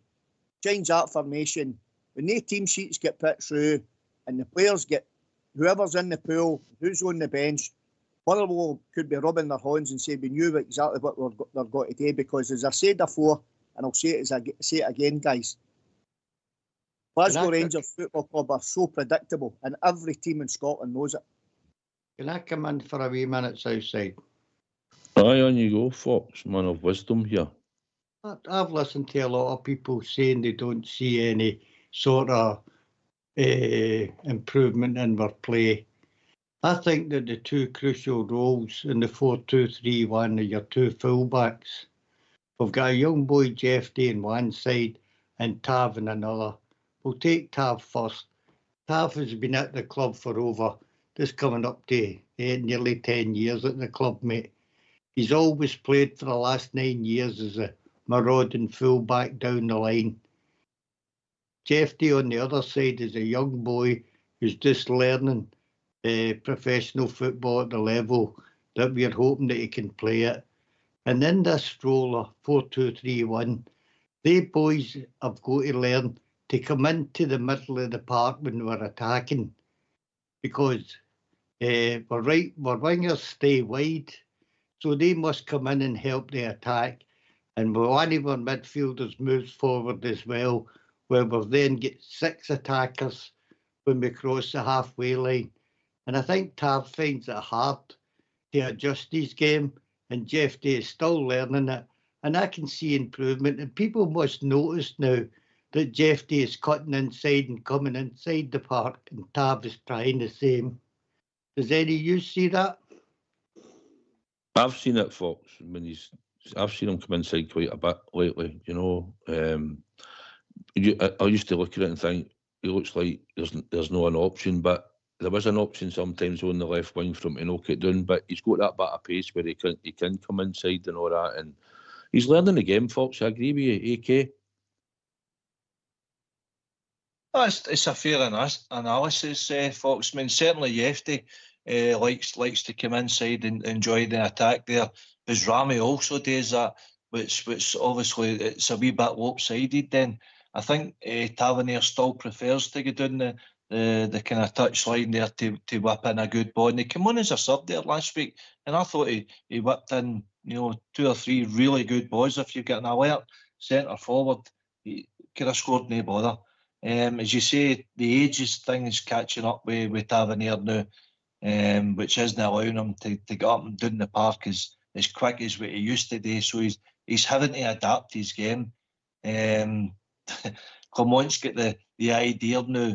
change that formation, when the team sheets get put through and the players get whoever's in the pool, who's on the bench, Motherwell could be rubbing their hands and say we knew exactly what they're going to do, because, as I said before, and I'll say it again, guys, Glasgow Rangers Football Club are so predictable, and every team in Scotland knows it. Can I come in for a wee minute, Southside? Aye, on you go, Fox, man of wisdom here. I've listened to a lot of people saying they don't see any sort of improvement in our play. I think that the two crucial roles in the 4-2-3-1 are your two fullbacks. We've got a young boy, Jeff Day, on one side and Tav on another. We'll take Tav first. Tav has been at the club for this coming up to nearly 10 years at the club, mate. He's always played for the last 9 years as a marauding fullback down the line. Jeff Day on the other side is a young boy who's just learning professional football at the level that we're hoping that he can play at. And in this role of 4-2-3-1, they boys have got to learn to come into the middle of the park when we're attacking, because our wingers stay wide, so they must come in and help the attack. And one of our midfielders moves forward as well, where we'll then get 6 attackers when we cross the halfway line. And I think Tav finds it hard to adjust his game, and Jeff Day is still learning it. And I can see improvement, and people must notice now that Jeff Day is cutting inside and coming inside the park, and Tav is trying the same. Does any of you see that? I've seen it, Fox. I've seen him come inside quite a bit lately. You know, I used to look at it and think he looks like there's no an option, but there was an option sometimes on the left wing for him to knock it down. But he's got that bit of pace where he can come inside and all that, and he's learning the game, Fox. I agree with you, AK. It's a fair analysis, Fox. I mean, certainly Yefty likes to come inside and enjoy the attack there. Because Rami also does that, which obviously it's a wee bit lopsided then. I think Tavernier still prefers to go down the kind of touch line there to whip in a good ball. And he came on as a sub there last week, and I thought he whipped in 2 or 3 really good balls. If you get an alert centre forward, he could have scored no bother. As you say, the ages thing is catching up with Tavernier now, which isn't allowing him to get up and down the park as quick as what he used to do. So he's having to adapt his game. Clement's got the idea now,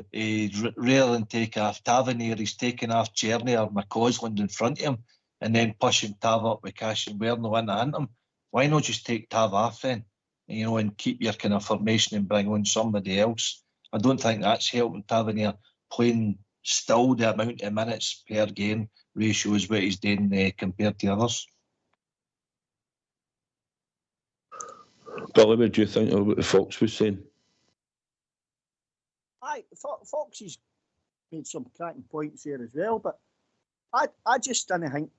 rather than take off Tavernier, he's taking off Cherny or McCausland in front of him and then pushing Tav up with Cash and Ware and the one into him. Why not just take Tav off then, and keep your kind of formation and bring on somebody else? I don't think that's helping Tavernier playing still the amount of minutes per game ratio is what he's doing compared to others. Billy, what do you think of what the Fox was saying? Fox has made some cracking points here as well, but I just didn't think,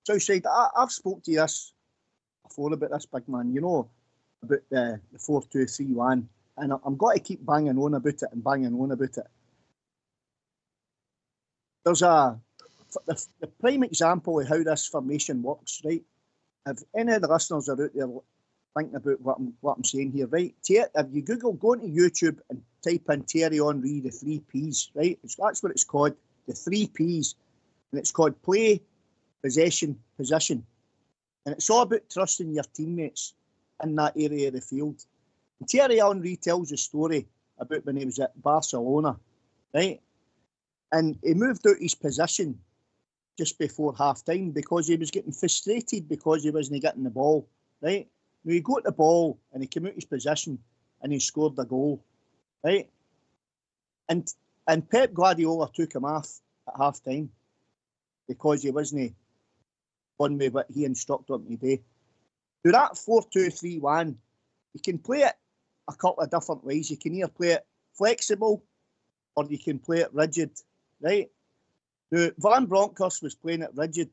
Southside, I've spoke to you this before about this, big man, about the 4-2-3-1, and I'm going to keep banging on about it. There's the prime example of how this formation works, right? If any of the listeners are out there thinking about what I'm saying here, right? If you go into YouTube and type in Thierry Henry, the 3 Ps, right? That's what it's called, the 3 Ps. And it's called play, possession, position. And it's all about trusting your teammates in that area of the field. And Thierry Henry tells a story about when he was at Barcelona, right? And he moved out his position just before half-time because he was getting frustrated because he wasn't getting the ball, right? Now, he got the ball and he came out his position and he scored the goal, right? And Pep Guardiola took him off at half-time because he wasn't on with what he instructed him to do. Now, that 4-2-3-1, you can play it a couple of different ways. You can either play it flexible or you can play it rigid, right? Now, Van Bronckhorst was playing it rigid.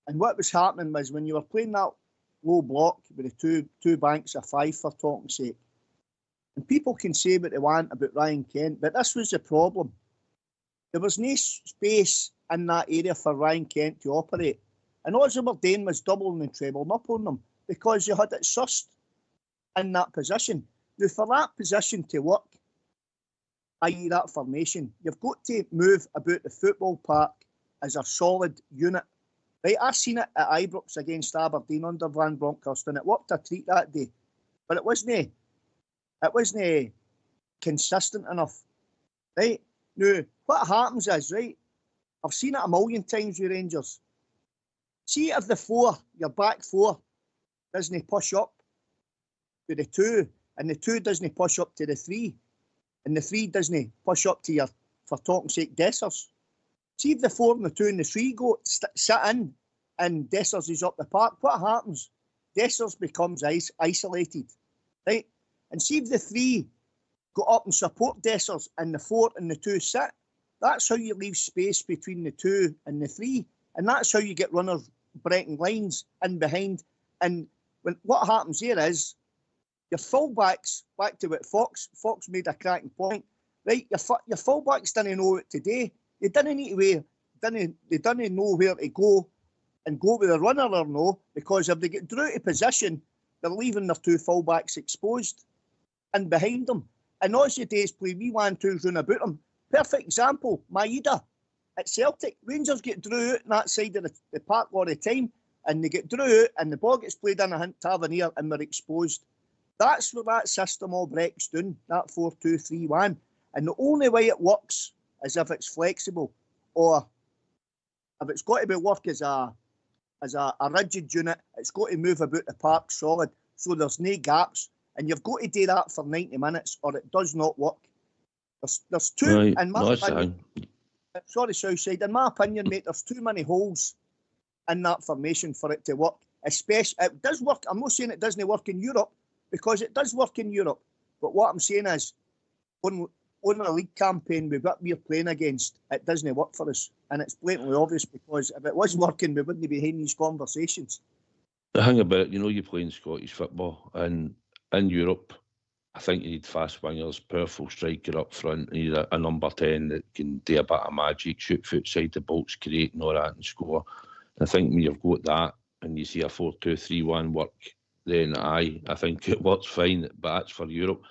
And what was happening was when you were playing that low block with the two banks of 5, for talking's sake, and people can say what they want about Ryan Kent, but this was the problem. There was no space in that area for Ryan Kent to operate. And all they were doing was doubling and trebling up on them because you had it sussed in that position. Now, for that position to work, i.e. that formation, you've got to move about the football park as a solid unit. Right, I seen it at Ibrox against Aberdeen under Van Bronckhorst, and it worked a treat that day. But it wasn't consistent enough, right? Now, what happens is, right, I've seen it a million times with Rangers. See if the four, your back four, doesn't push up to the two, and the two doesn't push up to the three, and the three doesn't push up to your, for talking's sake, Dessers. See if the four and the two and the three go sit in, and Dessers is up the park. What happens? Dessers becomes isolated, right? And see if the three go up and support Dessers, and the four and the two sit. That's how you leave space between the two and the three, and that's how you get runners breaking lines in behind. And what happens here is your fullbacks, back to what Fox made a cracking point, right? Your fullbacks didn't know it today. They didn't need to they didn't know where to go and go with the runner or no, because if they get drew to position, they're leaving their two fullbacks exposed and behind them. And Aussie days play wee 1-2s round about them. Perfect example, Maeda at Celtic. Rangers get drew out on that side of the park all the time, and they get drew out and the ball gets played in a hint Tavernier and we're exposed. That's where that system all breaks down, that 4-2-3-1. And the only way it works is if it's flexible, or if it's got to be work as a rigid unit, it's got to move about the park solid, so there's no gaps. And you've got to do that for 90 minutes or it does not work. There's two, right. in my opinion, sorry, Southside, in my opinion, mate, there's too many holes in that formation for it to work. Especially, it does work. I'm not saying it doesn't work in Europe, because it does work in Europe. But what I'm saying is, on a league campaign with what we're playing against, it doesn't work for us. And it's blatantly obvious, because if it was working, we wouldn't be having these conversations. The thing about it, you play in Scottish football, and in Europe, I think you need fast wingers, powerful striker up front. You need a number 10 that can do a bit of magic, shoot from outside the box, create and all that, and score. I think when you've got that and you see a 4-2-3-1 work, then I think it works fine. But that's for Europe.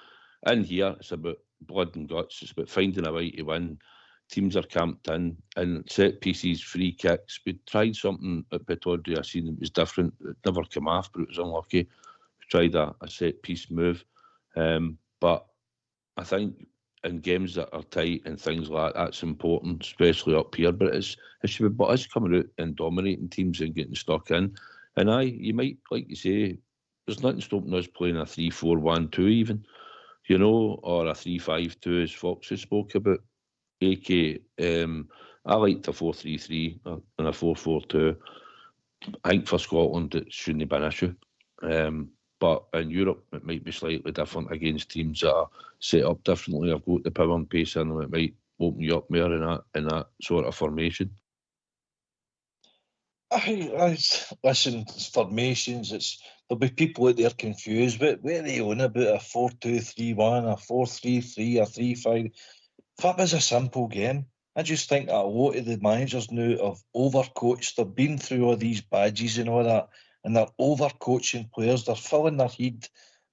In here, it's about blood and guts. It's about finding a way to win. Teams are camped in, and set pieces, free kicks. We tried something at Pittodrie. I seen it was different. It never came off, but it was unlucky. We tried a set piece move. But I think in games that are tight and things like that, that's important, especially up here. But it should be about us coming out and dominating teams and getting stuck in. And you might, like you say, there's nothing stopping us playing a 3-4-1-2 even, or a 3-5-2 as Fox has spoke about. I like the 4-3-3 and a 4-4-2. I think for Scotland it shouldn't be an issue. But in Europe, it might be slightly different against teams that are set up differently. I've got the power and pace in them. It might open you up more in that sort of formation. Listen, formations, there'll be people out there confused. But where are they on about a 4-2-3-1, a 4-3-3, a 3-5? That was a simple game. I just think that a lot of the managers now have overcoached. They've been through all these badges and all that, and they're overcoaching players. They're filling their head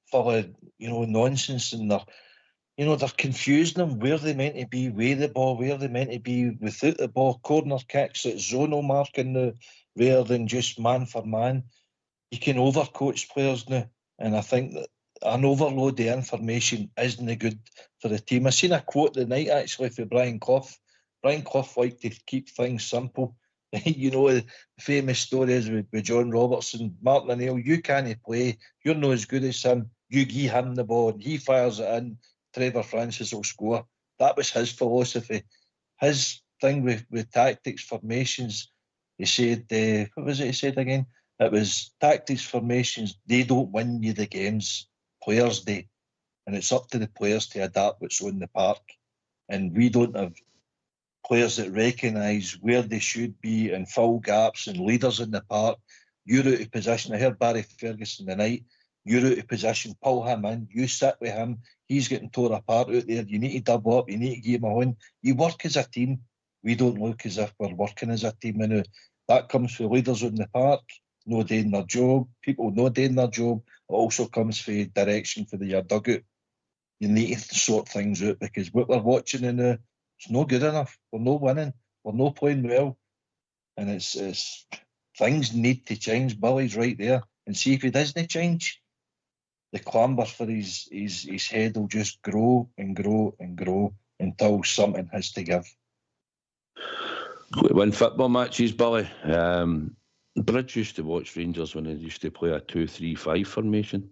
full of nonsense, and they're confusing them where they're meant to be with the ball, where they're meant to be without the ball. Corner kicks, it's zonal marking now rather than just man for man. You can overcoach players now, and I think that an overload of information isn't good for the team. I seen a quote the night actually for Brian Clough. Brian Clough liked to keep things simple. The famous stories with John Robertson, Martin O'Neill, you can't play, you're not as good as him, you give him the ball and he fires it in, Trevor Francis will score. That was his philosophy. His thing with tactics, formations, he said, what was it he said again? It was tactics, formations, they don't win you the games, players do. And it's up to the players to adapt what's on the park. And we don't have players that recognise where they should be and fill gaps and leaders in the park. You're out of position. I heard Barry Ferguson tonight. You're out of position. Pull him in. You sit with him. He's getting torn apart out there. You need to double up. You need to give him a horn. You work as a team. We don't look as if we're working as a team. And that comes from leaders in the park, no doing their job. People not doing their job. It also comes from direction for your dugout. You need to sort things out, because what we're watching in it's no good enough. We're not winning. We're not playing well. And it's things need to change. Billy's right there. And see if he doesn't change, clamber for his head will just grow and grow and grow until something has to give. Win football matches, Billy. Bridge used to watch Rangers when they used to play a 2-3-5 formation.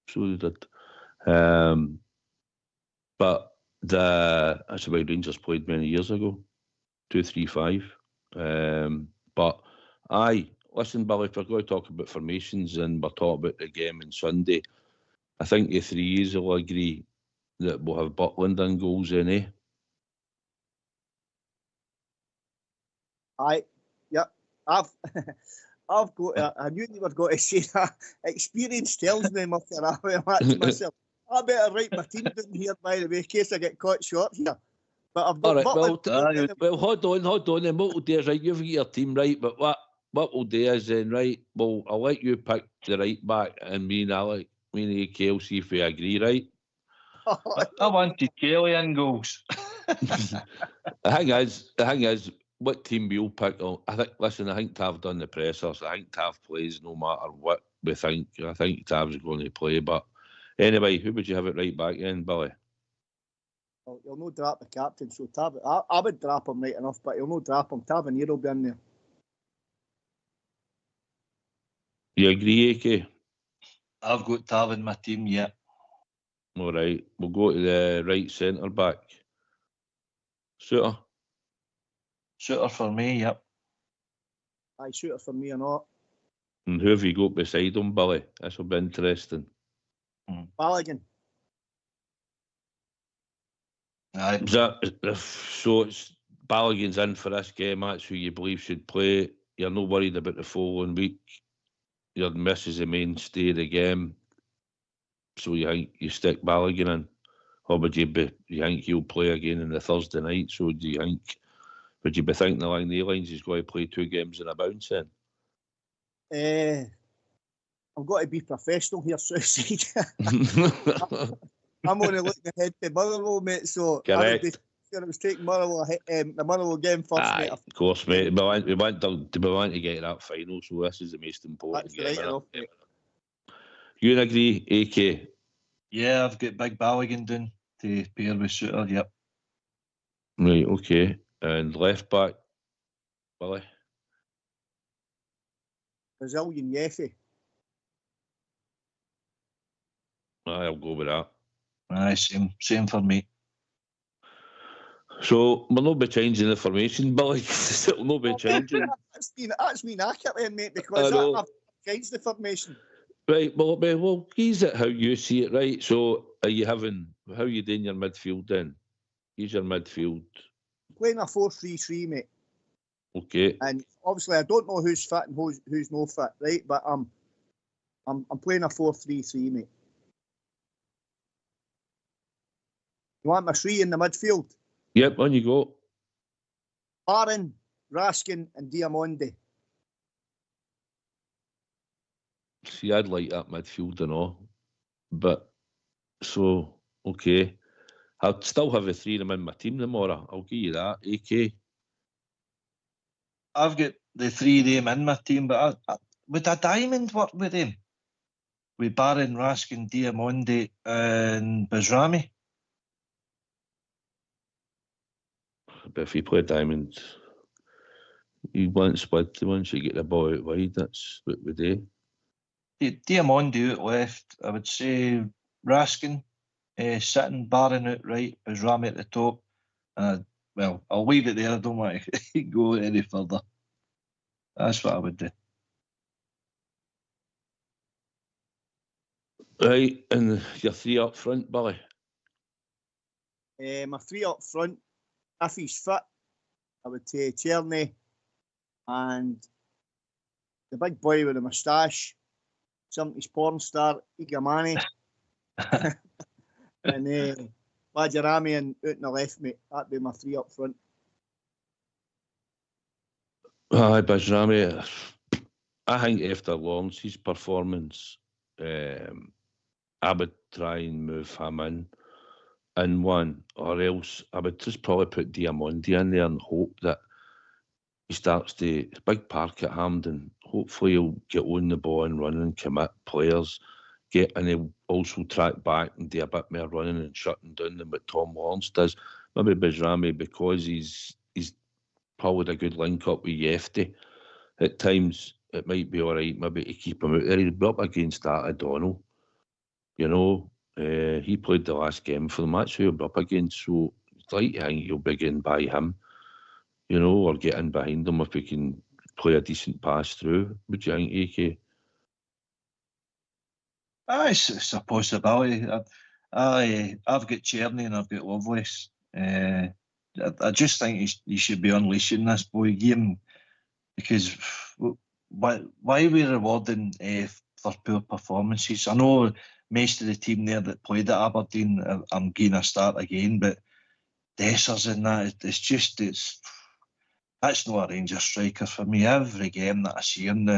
So they did. But that's the way Rangers played many years ago. 2-3-5. But aye, listen, Billy, if we're going to talk about formations and we're talking about the game on Sunday, I think the threes will agree that we'll have Butland and goals in, eh? Aye, yep. I've got. I knew you were going to say that. Experience tells me, Mr. I myself. I better write my team down here, by the way, in case I get caught short here. But I've got. All right, Butland. well, hold on. And what we'll do is, right, you've got your team right, but what we'll do is then, right, well, I'll let you pick the right back, and me and AK will see if we agree, right? I wanted Kelly in goals. The thing is, what team we'll pick, I think Tav done the pressers. I think Tav plays no matter what we think. I think Tav's going to play. But anyway, who would you have it right back in, Billy? Well, you'll no drop the captain, so Tav. I would drop him right enough, but you'll no drop him. Tavernier will be in there. You agree, AK? I've got Tav in my team, yeah. All right, we'll go to the right centre back. Shooter for me, yep. Aye, Shooter for me or not. And who have you got beside him, Billy? This will be interesting. Balogun. Aye. So it's Balogun's in for this game. That's who you believe should play. You're not worried about the following week. Your miss is the mainstay of the game. So you think you stick Balogun in? Or would you think he'll play again on the Thursday night? So would you be thinking along the lines he's going to play 2 games in a bounce then? I've got to be professional here, Southside. I'm only looking ahead to Motherwell, mate, so correct. I was taking the Motherwell game first, Aye, mate. of course, mate. We want to get that final, so this is the most important That's game. right enough, mate. You agree, AK? Yeah, I've got Big Balogun down to pair with Shooter, yep. Right, okay. And left back, Billy? Brazilian Yeffe. I'll go with that. Aye, same for me. So we'll not be changing the formation, Billy. It'll not be changing. That's been accurate then, mate, because I've changed the formation. Right, well, here's it how you see it, right? So how are you doing your midfield then? Here's your midfield. Playing a 4-3-3, mate. Okay. And obviously I don't know who's fit and who's no fit, right? But I'm playing a 4-3-3, mate. You want my 3 in the midfield? Yep, on you go. Barron, Raskin and Diamondi. See, I'd like that midfield and all. But, so, okay. I'll still have the 3 of them in my team tomorrow. I'll give you that. AK? I've got the 3 of them in my team, but would a diamond work with them? With Barron, Raskin, Diamondi and Bajrami? But if you play diamond, you want split once you get the ball out wide. That's what we do. Diamondi out left. I would say Raskin sitting, Barron out right, Bajrami at the top. Well, I'll leave it there. I don't want to go any further. That's what I would do. Right, and your 3 up front, Billy? My 3 up front, if he's fit, I would say Tierney and the big boy with the moustache, 70s porn star, Igamani, and Bajrami and out in the left, mate. That'd be my 3 up front. Aye, Bajrami. I think after Lawrence's performance, I would try and move him in one, or else I would just probably put Diamondi in there and hope that he starts to big park at Hampden. Hopefully he'll get on the ball and run and commit players, and he'll also track back and do a bit more running and shutting down than what Tom Lawrence does. Maybe Bajrami, because he's probably a good link up with Yefty. At times it might be all right, maybe to keep him out there. He'd be up against that O'Donnell. You know, he played the last game for them. That's who he'll be up against. So I'd like to think you'll begin by him, you know, or get in behind him if we can play a decent pass through. Would you think, AK? It's a possibility. I've got Cherny and I've got Lovelace. I just think he should be unleashing this boy game, because why are we rewarding for poor performances? I know most of the team there that played at Aberdeen I'm going to start again, but Dessers in that, that's not a Rangers striker for me. Every game that I see him,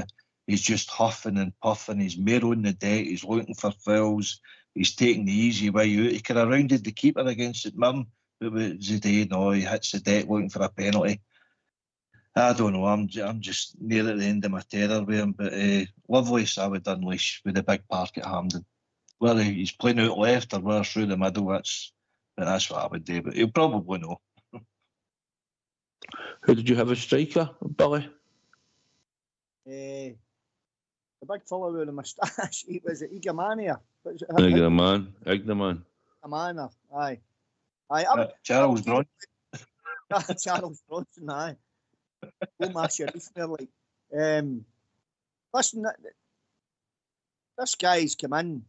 he's just huffing and puffing. He's more on the deck. He's looking for fouls. He's taking the easy way out. He could have rounded the keeper against it, Mum. But with Zidane, no, he hits the deck looking for a penalty. I don't know. I'm just near at the end of my tether with him. But Lovelace, I would unleash with a big park at Hampden. Whether he's playing out left or whether through the middle, that's what I would do. But he'll probably know. Who did you have a striker, Billy? The big fellow with the moustache. Was it Igamania? Ignaman. Ignaman, aye. Charles Bronson. Charles Bronson, aye. Omar Sharif there, like. Listen, this guy's come in.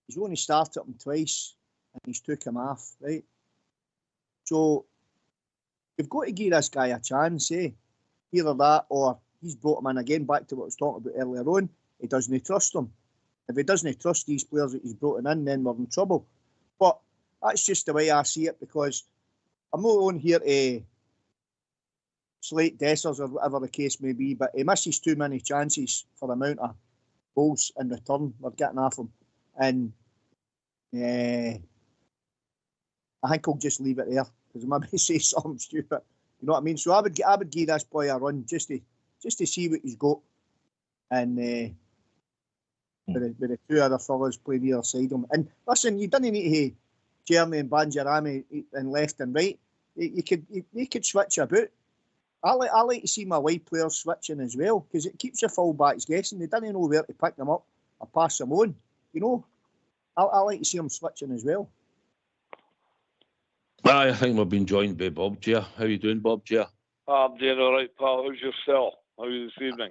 He's only started him twice, and he's took him off, right? So you've got to give this guy a chance, eh? Either that, or he's brought him in again. Back to what I was talking about earlier on. He doesn't trust them. If he doesn't trust these players that he's brought in, then we're in trouble. But that's just the way I see it, because I'm not on here to slate Dessers or whatever the case may be, but he misses too many chances for the amount of goals in return we're getting off him. And I think I'll just leave it there, because I maybe say something stupid. You know what I mean? So I would give this boy a run just to see what he's got. And with the two other fellas playing either side of him. And listen, you didn't need to Cherny and Banjarami and left and right. You could switch about. I like to see my wide players switching as well, because it keeps the full-backs guessing. They didn't know where to pick them up or pass them on. You know, I like to see them switching as well. I think we've been joined by Bob Gia. How you doing, Bob Gia? I'm doing all right, pal. How's yourself? How are you this evening?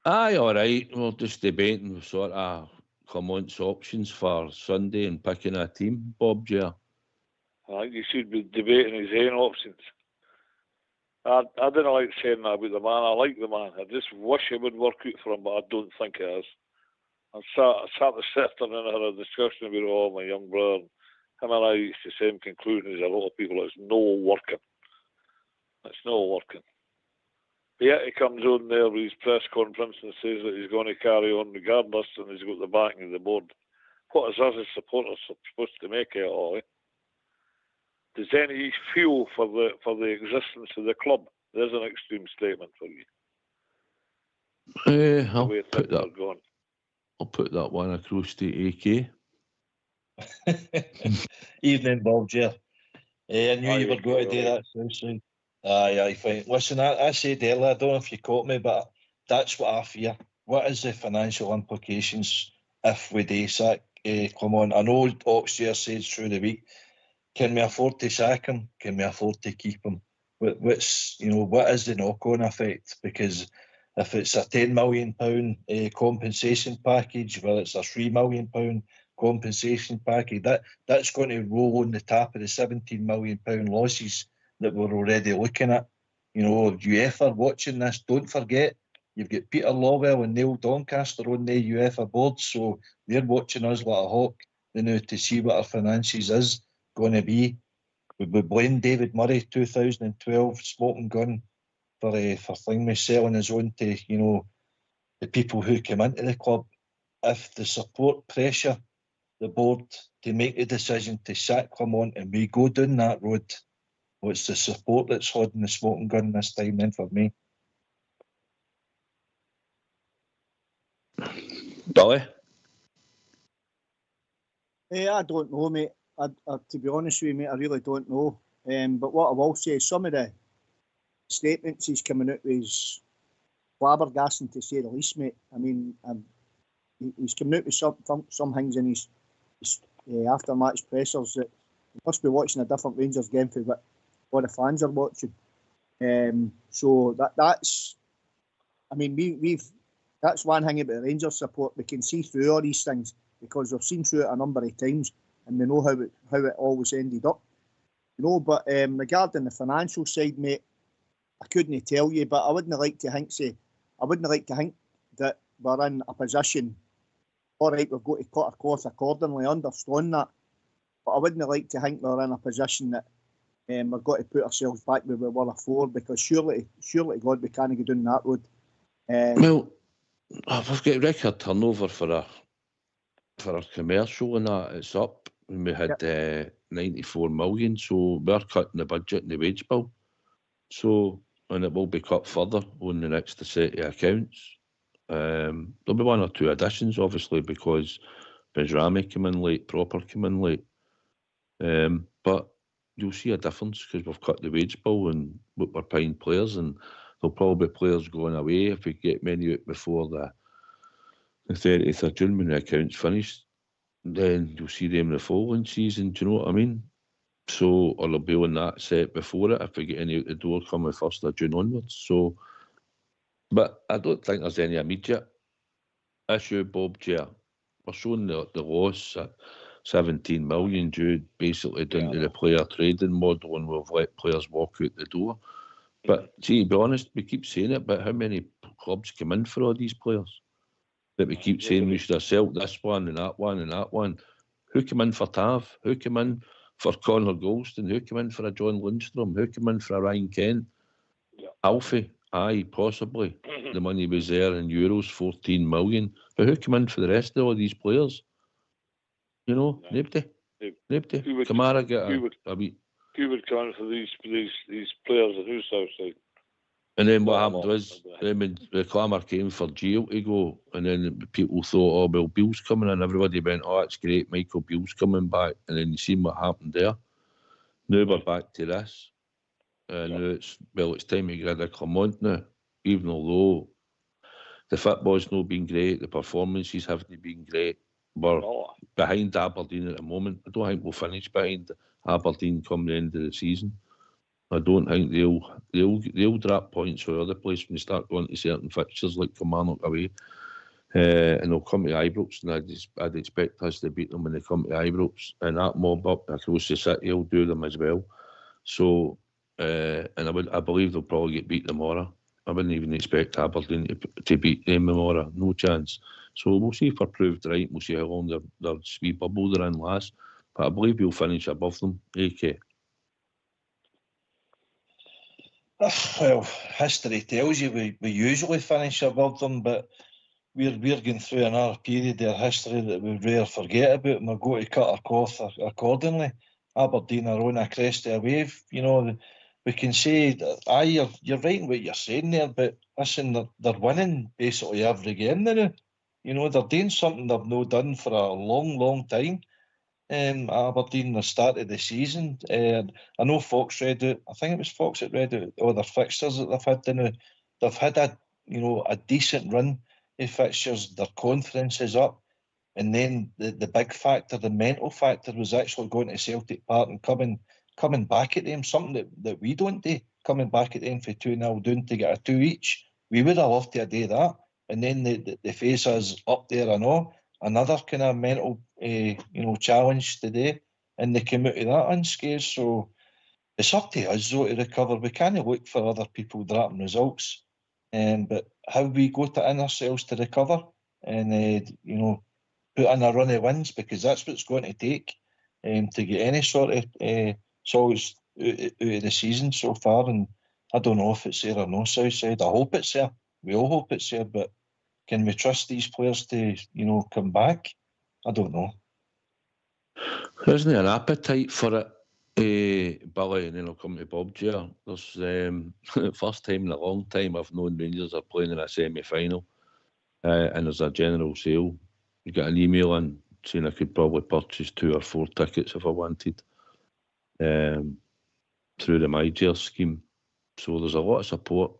Aye, all right. We're just debating sort of Clement's options for Sunday and picking a team, Bob Gia. I think you should be debating his own options. I didn't like saying that about the man. I like the man. I just wish it would work out for him, but I don't think it is. I sat this afternoon and had a discussion about my young brother. Him and I reached the same conclusion as a lot of people. It's no working. It's not working. But yet he comes on there with his press conference and says that he's going to carry on regardless, and he's got the backing of the board. What is us as supporters supposed to make it all? Does any fuel for the existence of the club? There's an extreme statement for you. I'll put that one across to AK. Evening, Bob Gia. I knew you were going to do that so soon. Aye, fine. Listen, I said earlier, I don't know if you caught me, but that's what I fear. What is the financial implications if we do sack Clement? I know Oxshire said through the week, can we afford to sack him? Can we afford to keep him? What is the knock-on effect? Because if it's a £10 million compensation package, well, it's a £3 million compensation package, that's going to roll on the top of the £17 million losses that we're already looking at. You know, UEFA watching this, don't forget, you've got Peter Lawwell and Neil Doncaster on the UEFA board, so they're watching us like a hawk, to see what our finances is going to be. We blame David Murray 2012 smoking gun for thing selling his own to the people who came into the club. If the support pressure the board to make the decision to sack Clement and we go down that road, it's the support that's holding the smoking gun this time then for me. Billy? I don't know, mate. To be honest with you, mate, I really don't know. But what I will say is some of the statements he's coming out with is flabbergasting, to say the least, mate. I mean, he's coming out with some things in his after-match pressers that he must be watching a different Rangers game for what the fans are watching. So that's, I mean, we've that's one thing about Rangers support. We can see through all these things because we've seen through it a number of times, and we know how it always ended up. You know, but regarding the financial side, mate, I couldn't tell you, but I wouldn't like to think that we're in a position. All right, we've got to cut our cloth accordingly, understand that, but I wouldn't like to think we're in a position that we've got to put ourselves back where we were before, because surely God, we can't go down that road. Well, we've got record turnover for our commercial and that. It's up. We had 94 million, so we're cutting the budget and the wage bill. So, and it will be cut further on the next set of accounts. There'll be one or two additions, obviously, because Benjrami came in late, Proper came in late. But you'll see a difference because we've cut the wage bill and what we're paying players, and there'll probably be players going away if we get many out before the 30th of June when the account's finished. Then you'll see them in the following season, do you know what I mean? So, or they'll be on that set before it if we get any out the door coming 1st of June onwards. So, but I don't think there's any immediate issue, Bob J. We're showing the loss at 17 million due basically down to the player trading model, and we've let players walk out the door. But see, to be honest, we keep saying it, but how many clubs come in for all these players? That we keep saying we should have sold this one and that one and that one. Who came in for Tav? Who came in for Connor Golston? Who came in for a John Lundstrom? Who came in for a Ryan Kent? Alfie? Aye, possibly. The money was there in euros, 14 million. But who came in for the rest of all these players? You know, nobody. Kamara got a wee. Who would come in for these players at whose outside? And then what happened was, when the clamour came for Gio to go, and then people thought, oh, well, Beale's coming in. Everybody went, oh, that's great, Michael Beale's coming back. And then you seen what happened there. Now we're back to this. Now it's time to get rid of Clement now, even although the football's not been great, the performances haven't been great. We're behind Aberdeen at the moment. I don't think we'll finish behind Aberdeen come the end of the season. I don't think they'll drop points for other place when they start going to certain fixtures like Kilmarnock away. And they'll come to Ibrox, and I'd expect us to beat them when they come to Ibrox. And that mob up across the city will do them as well. So, and I believe they'll probably get beat tomorrow. I wouldn't even expect Aberdeen to beat them tomorrow. No chance. So we'll see if we're proved right. We'll see how long their wee bubble they're in lasts. But I believe we'll finish above them. AK. Well, history tells you we usually finish above them, but we're going through another period of history that we rarely forget about, and we're going to cut our cloth accordingly. Aberdeen are on a crest of a wave. You know, we can say, you're right in what you're saying there, but listen, they're winning basically every game now. You know, they're doing something they've not done for a long, long time. Aberdeen, the start of the season. I know Fox read out, I think it was Fox that read out all their fixtures that they've had. They've had a decent run of fixtures. Their confidence is up. And then the big factor, the mental factor, was actually going to Celtic Park and coming back at them, something that we don't do, coming back at them for 2-0 down to get a 2 each. We would have loved to do that. And then they face us up there and all. Another kind of mental, challenge today, and they came out of that unscathed. So it's up to us though to recover. We can't look for other people dropping results, but how we go to in ourselves to recover and put in a run of wins, because that's what it's going to take to get any sort of souls out of the season so far. And I don't know if it's there or no, Southside. I hope it's there. We all hope it's there, but can we trust these players to, come back? I don't know. There isn't an appetite for it, Billy, and then I'll come to Bob J. There's first time in a long time I've known Rangers are playing in a semi-final, and there's a general sale. You get an email in saying I could probably purchase 2 or 4 tickets if I wanted through the MyJail scheme. So there's a lot of support.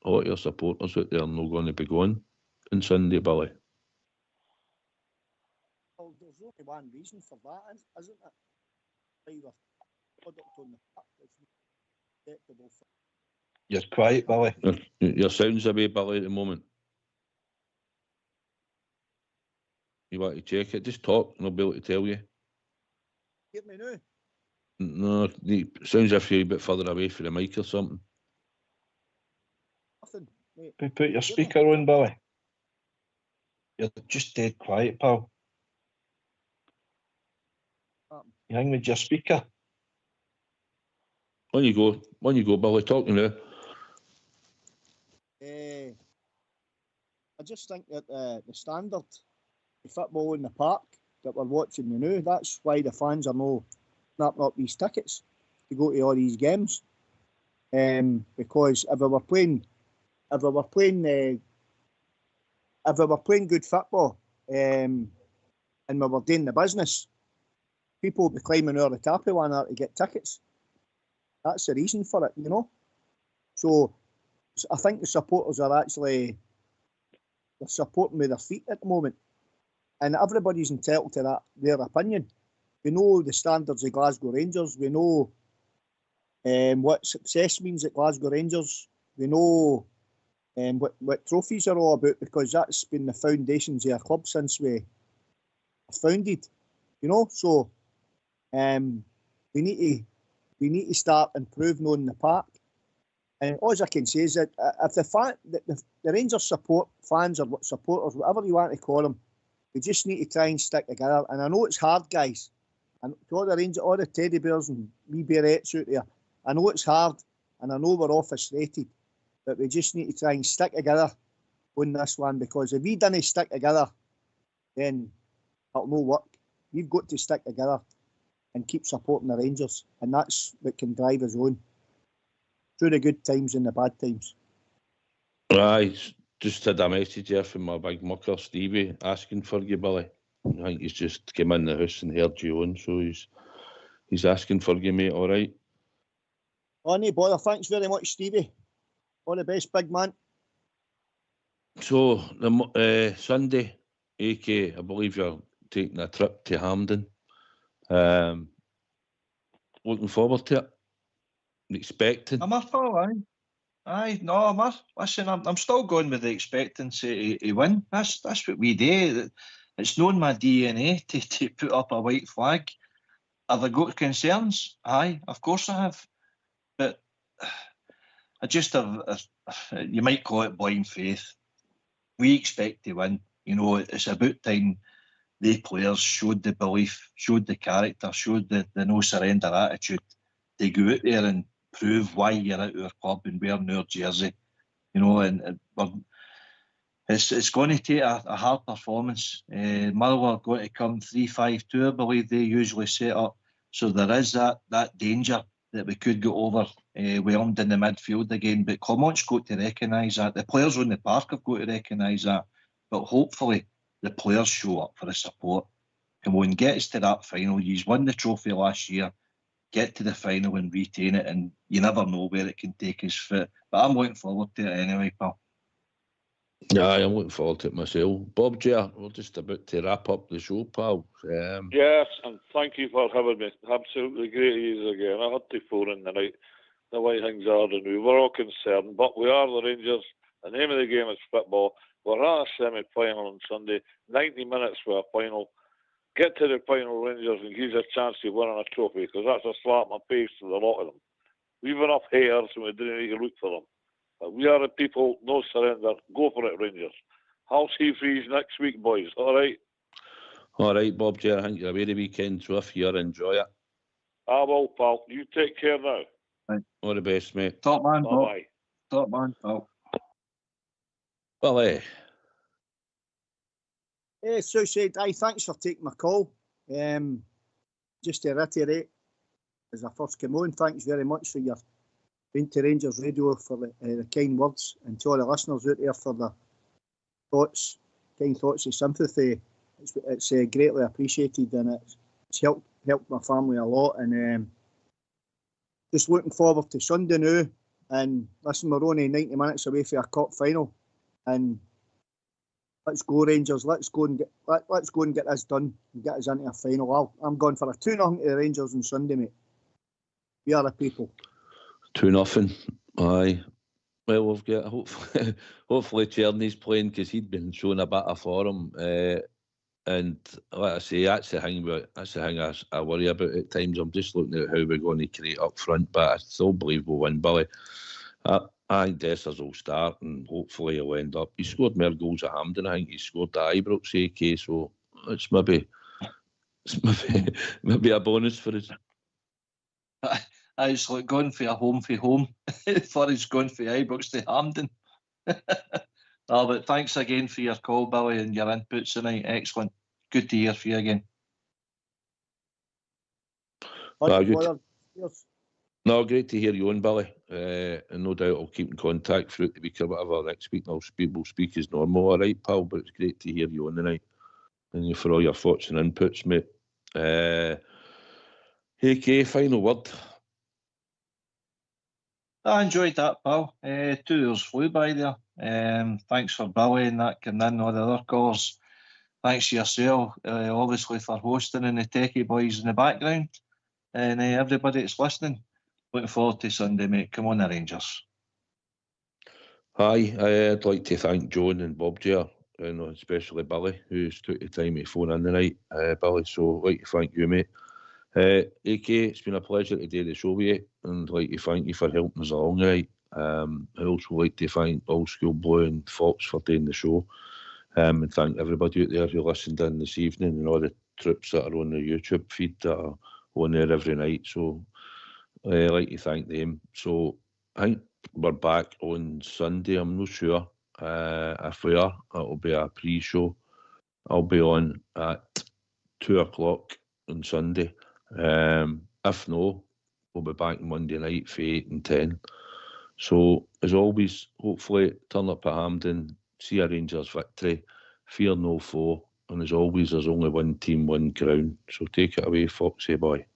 A lot of your supporters out there are not going to be going on Sunday, Billy. Well, there's only one reason for that, isn't it? Either product on the park that's acceptable for. You're quiet, Billy. Your sound's away, Billy, at the moment. You want to check it? Just talk and I'll be able to tell you. Hear me now? No, it sounds as if you're a bit further away from the mic or something. Nothing, mate. Put your speaker on, Billy. You're just dead quiet, pal. You hang with your speaker. On you go, Billy, talking now. I just think that the standard, the football in the park that we're watching now, that's why the fans are no snapping up these tickets to go to all these games. Because if we were playing good football, and we were doing the business, people would be climbing over the tappy one hour to get tickets. That's the reason for it, you know. So I think the supporters are actually, they're supporting with their feet at the moment, and everybody's entitled to that, their opinion. We know the standards of Glasgow Rangers. We know what success means at Glasgow Rangers. We know what trophies are all about, because that's been the foundations of our club since we founded. You know, so we need to start improving on the park. And all I can say is that if the Rangers fans or supporters, whatever you want to call them, we just need to try and stick together. And I know it's hard, guys. And to all the Rangers, all the teddy bears and wee bearettes out there, I know it's hard, and I know we're all frustrated, but we just need to try and stick together on this one, because if we don't stick together, then it'll no work. We've got to stick together and keep supporting the Rangers, and that's what can drive us on through the good times and the bad times. Aye, just had a message here from my big mucker Stevie asking for you, Billy. I think he's just came in the house and heard you on, so he's asking for you, mate. All right. Oh, no bother. Thanks very much, Stevie. All the best, big man. So the Sunday, AK, I believe you're taking a trip to Hampden. Looking forward to it. Expecting. I'm up for it, aye. No, listen, I'm still going with the expectancy to win. That's what we do. It's not in my DNA to put up a white flag. Have I got concerns? Aye, of course I have. But I just have, you might call it blind faith. We expect to win. You know, it's about time the players showed the belief, showed the character, showed the no surrender attitude to go out there and prove why you're at our club and wearing our jersey. You know, and it's going to take a hard performance. Motherwell are going to come 3-5-2, I believe they usually set up. So there is that danger that we could go overwhelmed in the midfield again. But Clement's got to recognise that. The players on the park have got to recognise that. But hopefully the players show up for the support. Come on, get us to that final. You've won the trophy last year. Get to the final and retain it, and you never know where it can take us. But I'm looking forward to it anyway, pal. Yeah, I'm looking forward to it myself. Bob J, we're just about to wrap up the show, pal. Yes, and thank you for having me. Absolutely great to use again. I had to phone in the night, the way things are, and we were all concerned, but we are the Rangers. The name of the game is football. We're at a semi-final on Sunday, 90 minutes for a final. Get to the final, Rangers, and give us a chance to win a trophy, because that's a slap in the face to the lot of them. We've enough haters and we don't need to look for them. But we are the people, no surrender. Go for it, Rangers. I'll see you next week, boys. All right? All right, Bob J, I think you're away the weekend, so if you're enjoy it. I will, pal. You take care now. Right. All the best, mate. Top man, Bob. Bye-bye. Top man, pal. Well, So said, thanks for taking my call. Just to reiterate, as I first came on, thanks very much for your being to Rangers Radio for the kind words, and to all the listeners out there for the thoughts, kind thoughts of sympathy it's greatly appreciated, and it's helped my family a lot. And just looking forward to Sunday now. And listen, we're only 90 minutes away from a cup final, and let's go Rangers. Let's go and get this done and get us into a final. I'm going for a 2-0 to the Rangers on Sunday, mate. We are the people. 2-0. Aye. Well, we've got hopefully Tierney's playing, because he'd been showing a bit of form. And like I say, that's the thing I worry about at times. I'm just looking at how we're going to create up front, but I still believe we'll win, Billy. I think Dessers will start, and hopefully he'll end up. He scored more goals at Hampden. I think he scored at Ibrox, AK, so it's maybe a bonus for us. It's like going for a home before he's going for Ibrox to Hampden. No, but thanks again for your call, Billy, and your inputs tonight. Excellent. Good to hear from you again. No, great to hear you on, Billy. And no doubt I'll keep in contact throughout the week or whatever next week, and we'll speak as normal, all right, pal? But it's great to hear you on tonight, and for all your thoughts and inputs, mate. AK, final word. I enjoyed that, pal. 2 hours flew by there. Thanks for Billy and that coming in, all the other callers. Thanks to yourself, obviously, for hosting, and the techie boys in the background. And everybody that's listening. Looking forward to Sunday, mate. Come on, the Rangers. Hi, I'd like to thank John and Bob here, and especially Billy, who's took the time to phone in tonight. Billy, so I'd like to thank you, mate. AK, it's been a pleasure to do the show with you, and I'd like to thank you for helping us along tonight. I'd also like to thank Old School Blue and Fox for doing the show, and thank everybody out there who listened in this evening, and all the troops that are on the YouTube feed that are on there every night. So I'd like to thank them. So I think we're back on Sunday. I'm not sure if we are. It'll be a pre-show. I'll be on at 2 o'clock on Sunday. If no, we'll be back Monday night for 8 and 10. So as always, hopefully turn up at Hampden, see a Rangers victory, fear no foe, and as always, there's only one team, one crown. So take it away, Foxy boy.